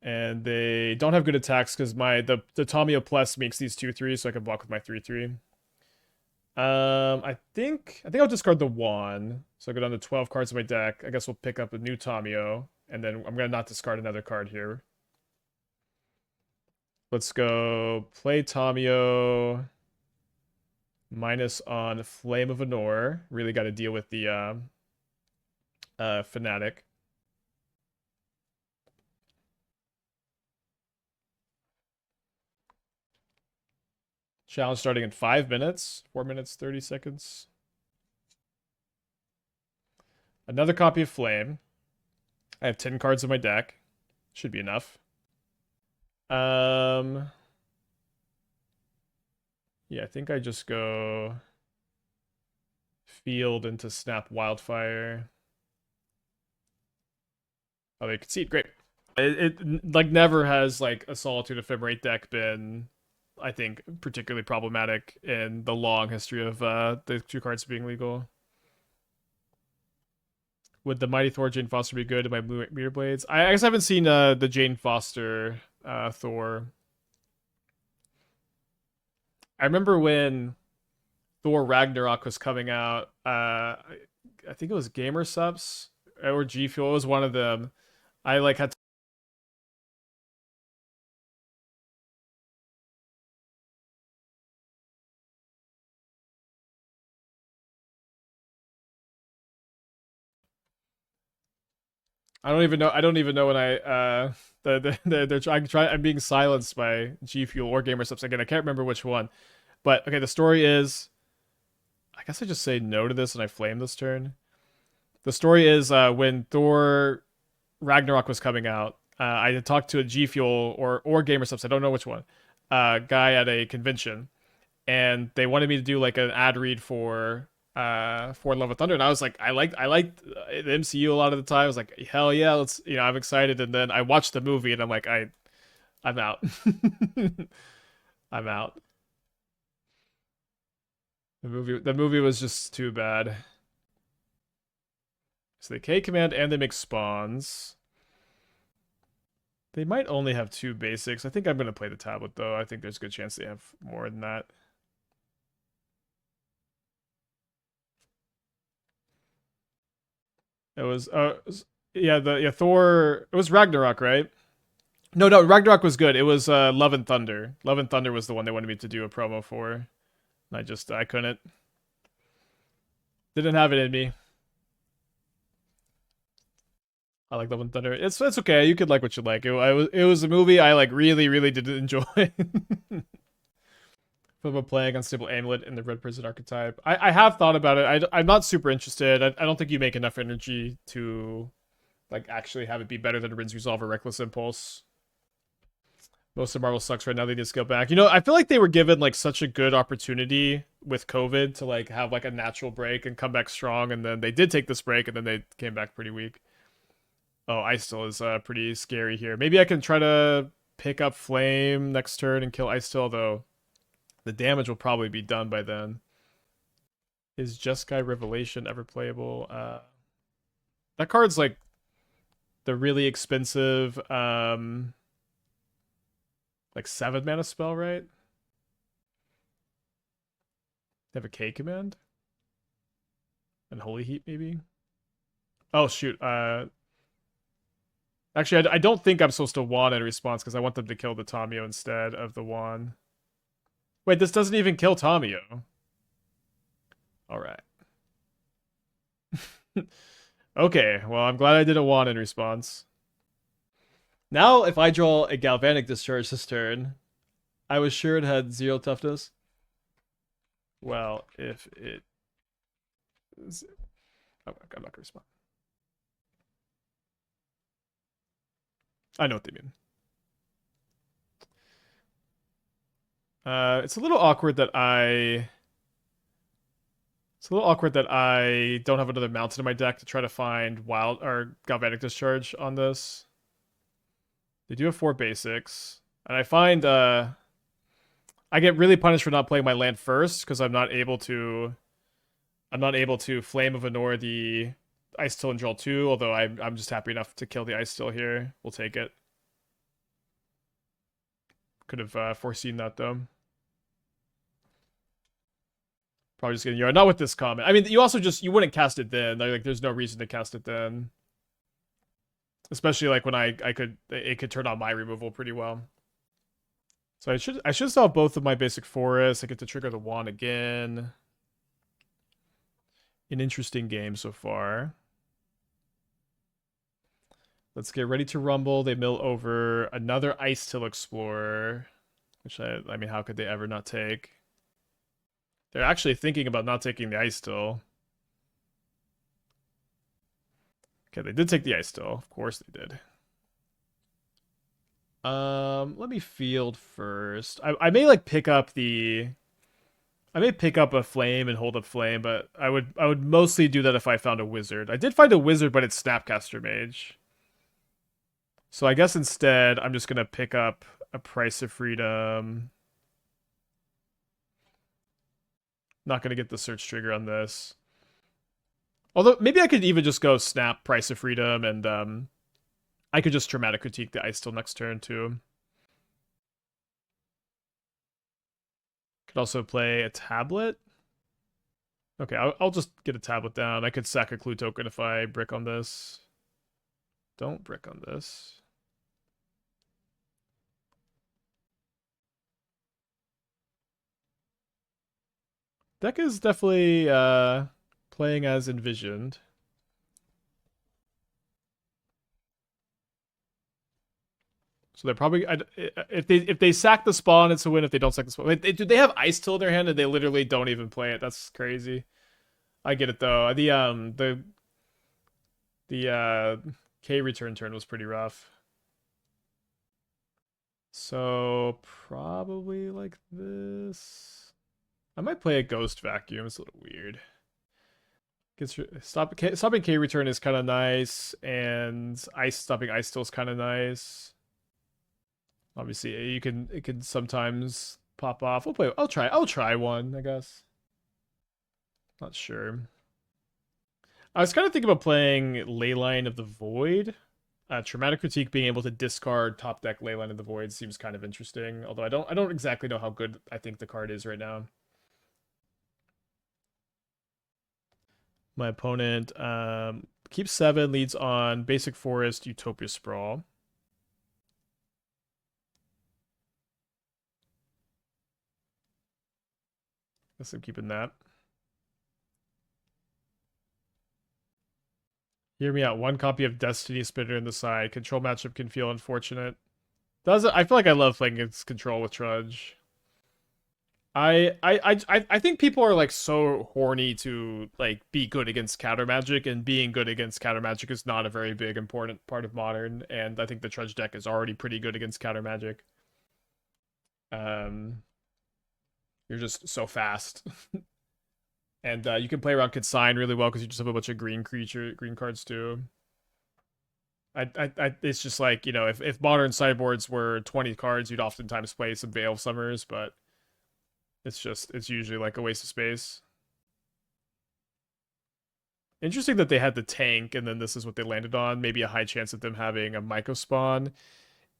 And they don't have good attacks because the Tamiyo Plus makes these 2/3, so I can block with my 3/3. I think I'll discard the 1. So I go down to 12 cards in my deck. I guess we'll pick up a new Tamiyo, and then I'm gonna not discard another card here. Let's go play Tamiyo. Minus on Flame of Anor. Really got to deal with the Fanatic. Challenge starting in 5 minutes. 4 minutes, 30 seconds. Another copy of Flame. I have 10 cards in my deck. Should be enough. Yeah, I think I just go Field into Snap Wildfire. Oh, they concede. Great. It like never has like a Solitude Ephemerate deck been, I think, particularly problematic in the long history of the 2 cards being legal. Would the Mighty Thor Jane Foster be good in my Blue Meter Blades? I guess I haven't seen the Jane Foster Thor. I remember when Thor Ragnarok was coming out. I think it was Gamer Subs or G Fuel. It was one of them. I like had. I don't even know. I don't even know when they're trying. I'm being silenced by G Fuel or Gamer Subs again. I can't remember which one. But okay, the story is. I guess I just say no to this and I flame this turn. The story is when Thor Ragnarok was coming out, I had talked to a G Fuel or Gamer Subs, I don't know which one, guy at a convention, and they wanted me to do like an ad read for Love of Thunder, and I was like, I liked the MCU a lot of the time. I was like, hell yeah, let's, I'm excited. And then I watched the movie and I'm like, I'm out. I'm out. The movie was just too bad. So they K command and they make spawns. They might only have 2 basics. I think I'm gonna play the tablet though. I think there's a good chance they have more than that. It was yeah, Thor, it was Ragnarok, right? No, Ragnarok was good. It was Love and Thunder. Love and Thunder was the one they wanted me to do a promo for. And I couldn't. Didn't have it in me. I like Love and Thunder. It's okay. You could like what you like. It was a movie I like really did enjoy. From a playing Unstable Amulet in the Red Prison archetype. I have thought about it. I'm not super interested. I don't think you make enough energy to like actually have it be better than Rin's Resolve or Reckless Impulse. Most of Marvel sucks right now. They just go back. You know, I feel like they were given like such a good opportunity with COVID to like have like a natural break and come back strong, and then they did take this break, and then they came back pretty weak. Oh, Ice Still is pretty scary here. Maybe I can try to pick up Flame next turn and kill Ice Still, though the damage will probably be done by then. Is Jeskai Revelation ever playable? That card's like the really expensive like 7 mana spell, right? They have a K command? And Holy Heat, maybe? Oh, shoot. Actually, I don't think I'm supposed to Wan in response because I want them to kill the Tamiyo instead of the Wan. Wait, this doesn't even kill Tamiyo. Alright. Okay, well, I'm glad I didn't Wan in response. Now, if I draw a Galvanic Discharge this turn, I was sure it had 0 toughness. Well, if it... Oh, I'm not going to respond. I know what they mean. It's a little awkward that I... It's a little awkward that I don't have another mountain in my deck to try to find Wild or Galvanic Discharge on this. They do have 4 basics. And I find I get really punished for not playing my land first because I'm not able to Flame of Anor the Ice Still and draw 2, although I'm just happy enough to kill the Ice Still here. We'll take it. Could have foreseen that though. Probably just getting not with this comment. I mean, you also you wouldn't cast it then. Like there's no reason to cast it then. Especially like when it could turn on my removal pretty well. So I should solve both of my basic forests. I get to trigger the wand again. An interesting game so far. Let's get ready to rumble. They mill over another Ice Till Explorer, which I mean, how could they ever not take? They're actually thinking about not taking the Ice Till. Okay, they did take the Ice Till. Of course they did. Let me field first. I may like pick up the... I may pick up a flame and hold up flame, but I would mostly do that if I found a wizard. I did find a wizard, but it's Snapcaster Mage. So I guess instead I'm just gonna pick up a Price of Freedom. Not gonna get the search trigger on this. Although maybe I could even just go snap Price of Freedom and I could just Traumatic Critique the Ice till next turn too. Could also play a tablet. Okay, I'll just get a tablet down. I could sack a clue token if I brick on this. Don't brick on this. Deck is definitely playing as envisioned. So they're probably if they sack the spawn, it's a win. If they don't sack the spawn, do they have Ice Till in their hand and they literally don't even play it? That's crazy. I get it though. The K return turn was pretty rough. So probably like this. I might play a Ghost Vacuum. It's a little weird. Stopping K return is kind of nice, and stopping Ice Still is kind of nice. Obviously, it can sometimes pop off. I'll try one, I guess. Not sure. I was kind of thinking about playing Leyline of the Void. Traumatic Critique being able to discard top deck Leyline of the Void seems kind of interesting. Although I don't exactly know how good I think the card is right now. My opponent keeps 7, leads on Basic Forest, Utopia Sprawl. Guess I'm keeping that. Hear me out. One copy of Destiny Spinner in the side. Control matchup can feel unfortunate. Does it? I feel like I love playing against control with Trudge. I think people are like so horny to like be good against counter magic, and being good against counter magic is not a very big important part of modern. And I think the Trudge deck is already pretty good against counter magic. Um, you're just so fast, and you can play around Consign really well because you just have a bunch of green cards too. It's just like, you know, if modern sideboards were 20 cards, you'd oftentimes play some Veil of Summers, but it's usually like a waste of space. Interesting that they had the tank, and then this is what they landed on. Maybe a high chance of them having a Myco spawn.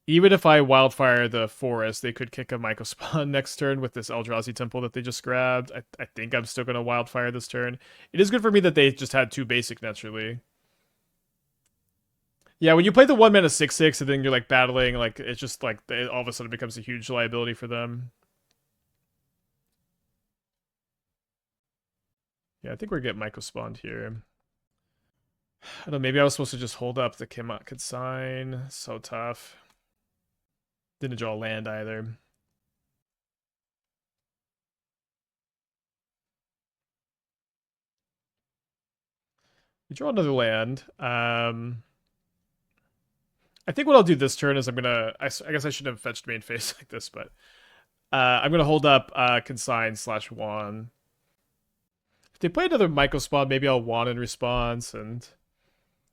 Even if I wildfire the forest, they could kick a Myco spawn next turn with this Eldrazi Temple that they just grabbed. I think I'm still going to wildfire this turn. It is good for me that they just had 2 basic naturally. Yeah, when you play the 1 mana 6/6 and then you're like battling, like it's just like it all of a sudden becomes a huge liability for them. Yeah, I think we're getting Myco spawned here. I don't know, maybe I was supposed to just hold up the Consign. So tough. Didn't draw land either. We draw another land. I think what I'll do this turn is I'm gonna. I guess I shouldn't have fetched main face like this, but I'm gonna hold up Consign / Wan. If they play another Myco spawn, maybe I'll Wan in response and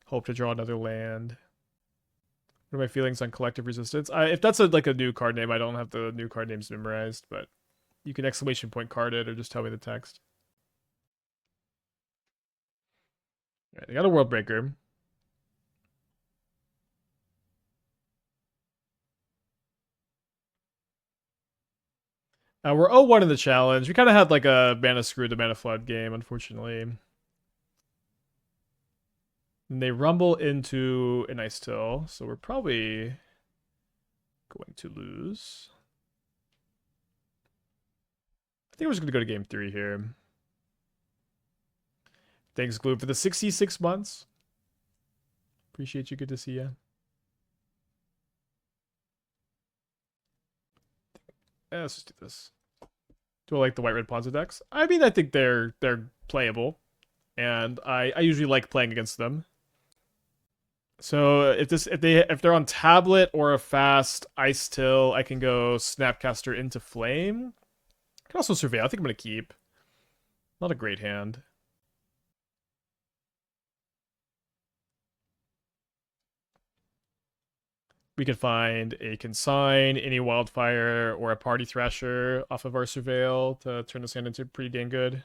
hope to draw another land. What are my feelings on Collective Resistance? If that's like a new card name, I don't have the new card names memorized, but you can exclamation point card it or just tell me the text. All right, they got a World Breaker. We're 0-1 in the challenge. We kind of had like a mana screw to mana flood game, unfortunately. And they rumble into an Ice Till, so we're probably going to lose. I think we're just going to go to game 3 here. Thanks, Gloom, for the 66 months. Appreciate you. Good to see you. Let's just do this. Do I like the white red Ponza decks? I mean, I think they're playable, and I usually like playing against them. So if they're on tablet or a fast Ice Till, I can go Snapcaster into Flame. I can also Surveil. I think I'm gonna keep. Not a great hand. We could find a Consign, any Wildfire, or a Party Thrasher off of our Surveil to turn this hand into pretty dang good.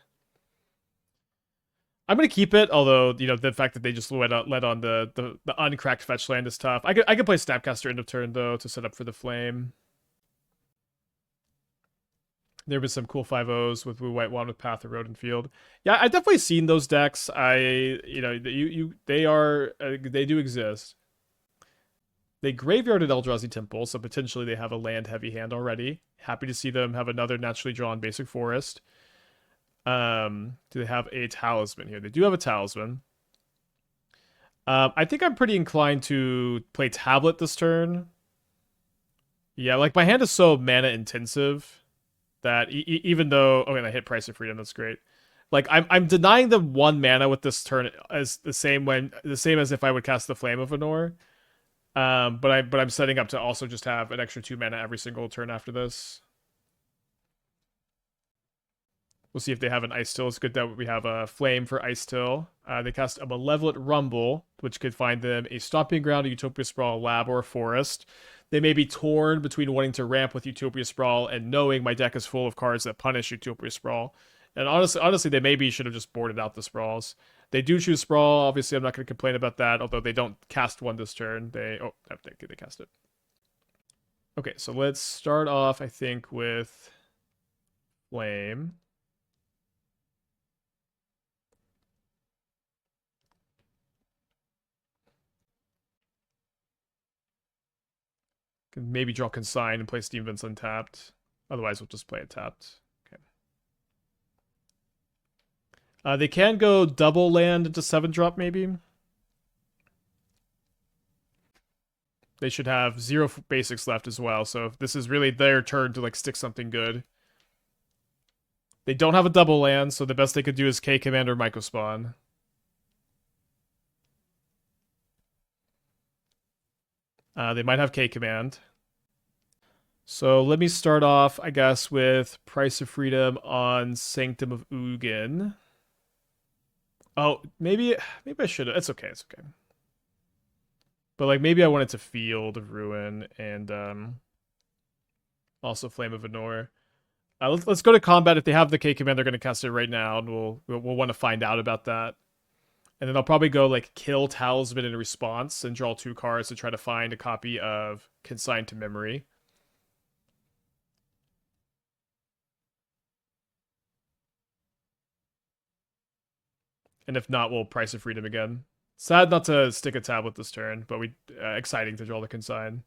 I'm gonna keep it, although you know the fact that they just let on the uncracked fetch land is tough. I could play Snapcaster end of turn though to set up for the Flame. There have been some cool 5-0s with Blue White Wand with Path of Road and Field. Yeah, I've definitely seen those decks. They do exist. They graveyarded Eldrazi Temple, so potentially they have a land heavy hand already. Happy to see them have another naturally drawn basic forest. Do they have a talisman here? They do have a talisman. I think I'm pretty inclined to play tablet this turn. Yeah, like my hand is so mana intensive that even though I hit Price of Freedom, that's great. Like I'm denying them 1 mana with this turn as the same as if I would cast the Flame of Anor. But I'm setting up to also just have an extra 2 mana every single turn after this. We'll see if they have an Ice Till. It's good that we have a Flame for Ice Till. They cast a Malevolent Rumble, which could find them a Stomping Ground, a Utopia Sprawl, a Lab, or a Forest. They may be torn between wanting to ramp with Utopia Sprawl and knowing my deck is full of cards that punish Utopia Sprawl. And honestly, they maybe should have just boarded out the Sprawls. They do choose Sprawl. Obviously, I'm not going to complain about that, although they don't cast one this turn. They cast it. Okay, so let's start off, I think, with Flame. Can maybe draw Consign and play Steam Vents untapped. Otherwise, we'll just play it tapped. Okay. They can go double land into 7-drop, maybe. They should have 0 basics left as well. So if this is really their turn to like stick something good. They don't have a double land, so the best they could do is K command or Myco spawn. They might have K command. So let me start off, I guess, with Price of Freedom on Sanctum of Ugin. Oh, maybe I should have. It's okay. It's okay. But like maybe I wanted to Field of Ruin and also Flame of Anor. Let's go to combat. If they have the K command, they're going to cast it right now, and we'll want to find out about that. And then I'll probably go like kill Talisman in response and draw 2 cards to try to find a copy of Consign to Memory. And if not, we'll Price of Freedom again. Sad not to stick a tablet this turn, but exciting to draw the Consign.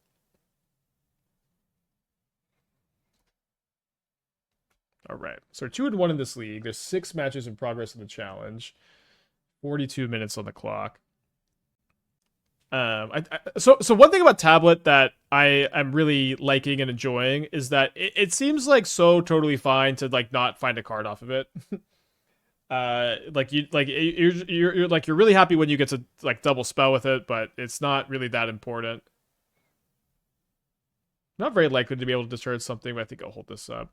All right, so we're 2-1 in this league. There's 6 matches in progress in the challenge. 42 minutes on the clock. So one thing about tablet that I am really liking and enjoying is that it seems like so totally fine to like not find a card off of it. You're really happy when you get to like double spell with it, but it's not really that important. Not very likely to be able to discharge something, but I think I'll hold this up.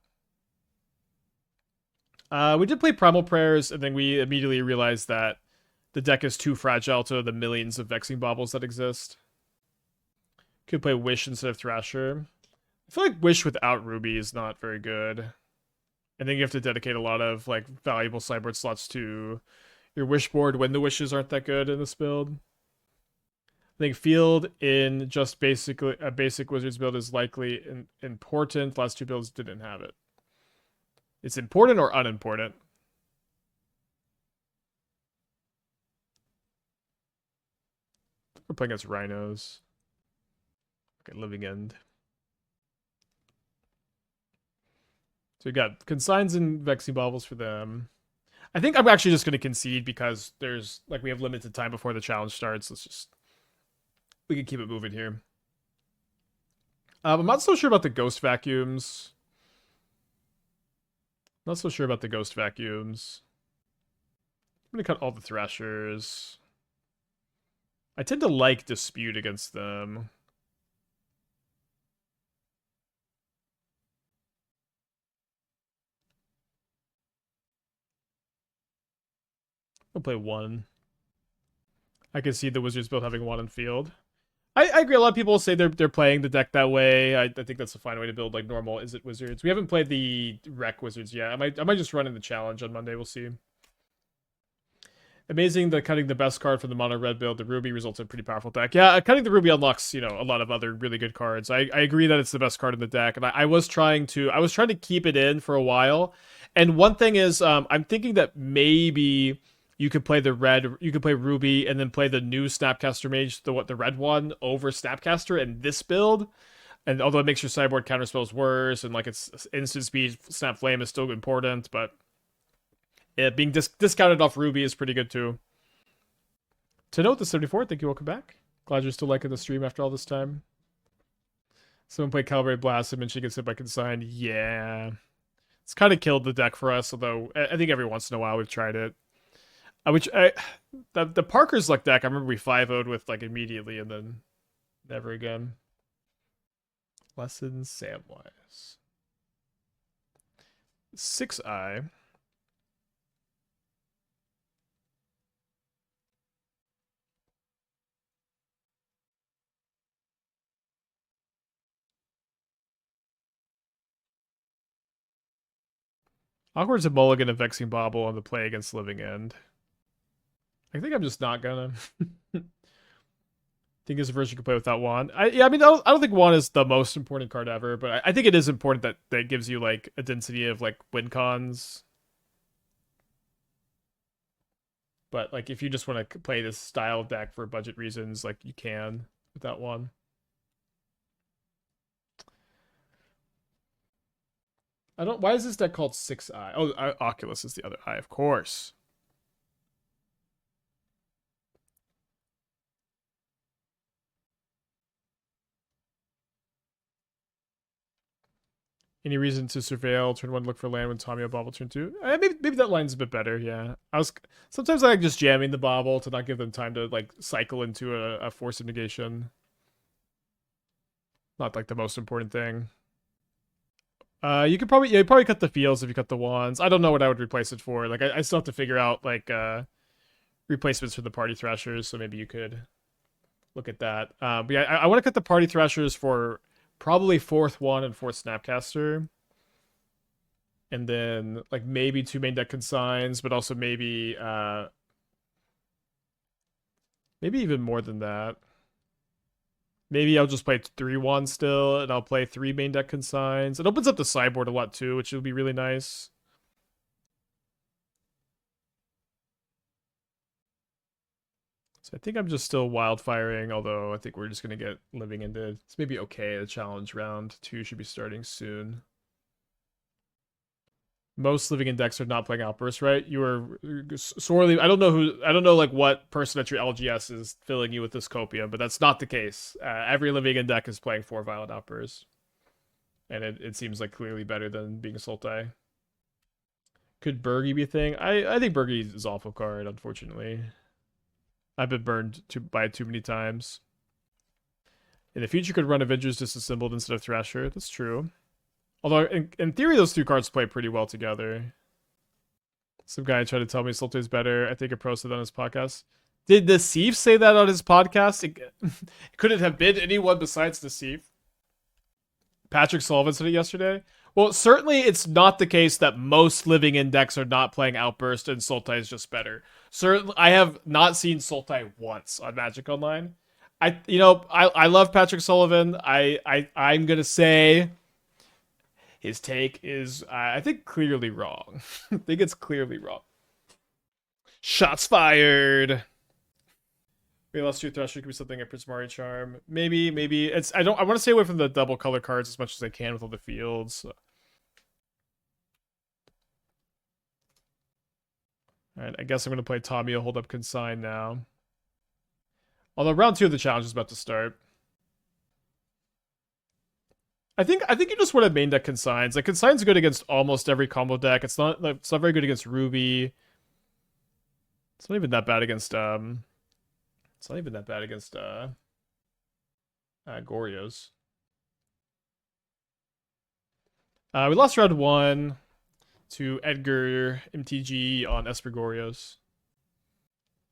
We did play Primal Prayers, and then we immediately realized that the deck is too fragile to the millions of Vexing Baubles that exist. Could play Wish instead of Thrasher. I feel like Wish without Ruby is not very good. I think you have to dedicate a lot of like valuable sideboard slots to your Wish board when the wishes aren't that good in this build. I think Field in just basically a basic Wizards build is likely important. Last 2 builds didn't have it. It's important or unimportant? We're playing against Rhinos. Okay, Living End. So we got Consigns and Vexing Baubles for them. I think I'm actually just going to concede because there's like we have limited time before the challenge starts. We can keep it moving here. I'm not so sure about the Ghost Vacuums. Not so sure about the Ghost Vacuums. I'm going to cut all the Thrashers. I tend to like Dispute against them. I'll play 1. I can see the Wizards build having 1 in field. I agree. A lot of people say they're playing the deck that way. I think that's a fine way to build like normal Is It Wizards. We haven't played the Rec Wizards yet. I might just run in the challenge on Monday. We'll see. Amazing that cutting the best card from the mono red build, the Ruby, results in a pretty powerful deck. Yeah, cutting the Ruby unlocks, a lot of other really good cards. I agree that it's the best card in the deck, and I was trying to keep it in for a while. And one thing is, I'm thinking that maybe you could play Ruby and then play the new Snapcaster Mage, the red one, over Snapcaster in this build. And although it makes your sideboard counterspells worse, and like its instant speed, Snap Flame is still important, but being discounted off Ruby is pretty good too. To note, the 74, thank you, welcome back. Glad you're still liking the stream after all this time. Someone played Calibrate Blast and she gets hit by Consign. Yeah. It's kind of killed the deck for us, although I think every once in a while we've tried it. The Parker's Luck deck, I remember we 5-0'd with like immediately and then never again. Lessons Samwise. 6-eye. Awkward's a mulligan of Vexing Bauble on the play against Living End. I think I'm just not gonna. I think there's a version you can play without Wan. I don't think Wan is the most important card ever, but I think it is important that gives you like a density of like win cons. But like if you just want to play this style of deck for budget reasons, like you can without Wan. Why is this deck called 6-eye? Oh, Oculus is the other eye, of course. Any reason to surveil turn 1, look for land when Tamiyo Bauble turn 2? Maybe that line's a bit better, yeah. Sometimes I like just jamming the Bauble to not give them time to like cycle into a force of negation. Not like the most important thing. You could probably cut the fields if you cut the wands. I don't know what I would replace it for. Like I still have to figure out like replacements for the Party Thrashers, so maybe you could look at that. But yeah, I want to cut the Party Thrashers for probably 4th one and 4th Snapcaster. And then like maybe 2 main deck consigns, but also maybe even more than that. Maybe I'll just play 3 wands still, and I'll play 3 main deck consigns. It opens up the sideboard a lot too, which will be really nice. So I think I'm just still wildfiring, although I think we're just going to get living into... It's maybe okay. The challenge round 2 should be starting soon. Most living in decks are not playing Outburst, right? You are sorely... I don't know like what person at your LGS is filling you with this copium, but that's not the case. Every living in deck is playing 4 Violent Outbursts. And it seems like clearly better than being Sultai. Could Burgi be a thing? I think Burgi is an awful card, unfortunately. I've been burned by it too many times. In the future, could run Avengers Disassembled instead of Thrasher. That's true. Although, in theory, those 2 cards play pretty well together. Some guy tried to tell me Sultai's better. I think a pro said on his podcast. Did the Thief say that on his podcast? Could it have been anyone besides the Thief? Patrick Sullivan said it yesterday. Well, certainly it's not the case that most living in decks are not playing Outburst and Sultai is just better. Certainly, I have not seen Sultai once on Magic Online. I love Patrick Sullivan. I'm gonna say his take is, I think, clearly wrong. I think it's clearly wrong. Shots fired. We lost 2 Thrasher. Could be something at Prismari Charm. Maybe. I want to stay away from the double color cards as much as I can with all the fields. Alright, I guess I'm gonna play Tamiyo hold up Consign now. Although round 2 of the challenge is about to start. I think you just want to main deck Consigns. Like Consign's good against almost every combo deck. It's not very good against Ruby. It's not even that bad against Goryo's. We lost round 1 to Edgar MTG on Esper Goryo's.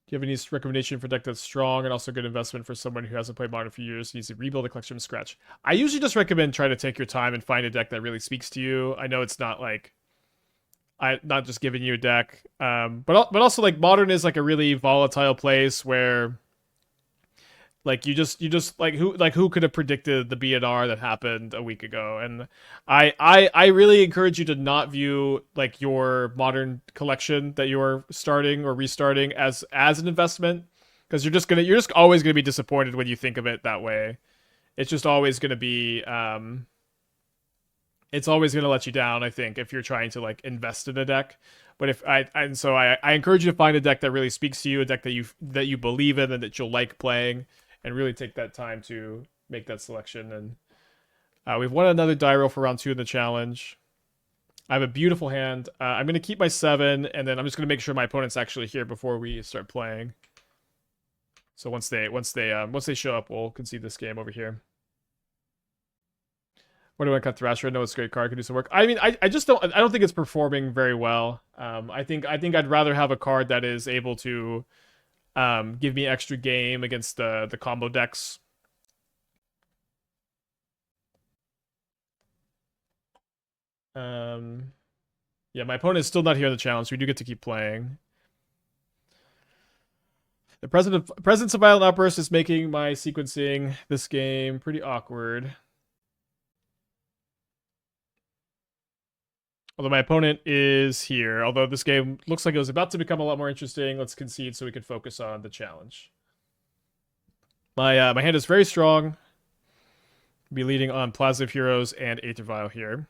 Do you have any recommendation for a deck that's strong and also good investment for someone who hasn't played Modern for years and needs to rebuild a collection from scratch? I usually just recommend trying to take your time and find a deck that really speaks to you. I know it's not like not just giving you a deck, but also like Modern is like a really volatile place where like you just like who could have predicted the BNR that happened a week ago? And I really encourage you to not view like your Modern collection that you're starting or restarting as an investment, because you're just always gonna be disappointed when you think of it that way. It's just always gonna be it's always gonna let you down, I think, if you're trying to like invest in a deck. But I encourage you to find a deck that really speaks to you, a deck that you believe in and that you'll like playing, and really take that time to make that selection. And we've won another die roll for round 2 in the challenge. I have a beautiful hand. I'm going to keep my 7, and then I'm just going to make sure my opponent's actually here before we start playing. So once they show up, we'll concede this game over here. What do I cut Thrasher? I know it's a great card, can do some work. I mean, I don't think it's performing very well. I think I'd rather have a card that is able to give me extra game against the combo decks. Yeah, my opponent is still not here in the challenge, so we do get to keep playing. The presence of Violent Outburst is making my sequencing this game pretty awkward. Although my opponent is here. Although this game looks like it was about to become a lot more interesting. Let's concede so we can focus on the challenge. My hand is very strong. Be leading on Plaza of Heroes and Aether Vial here.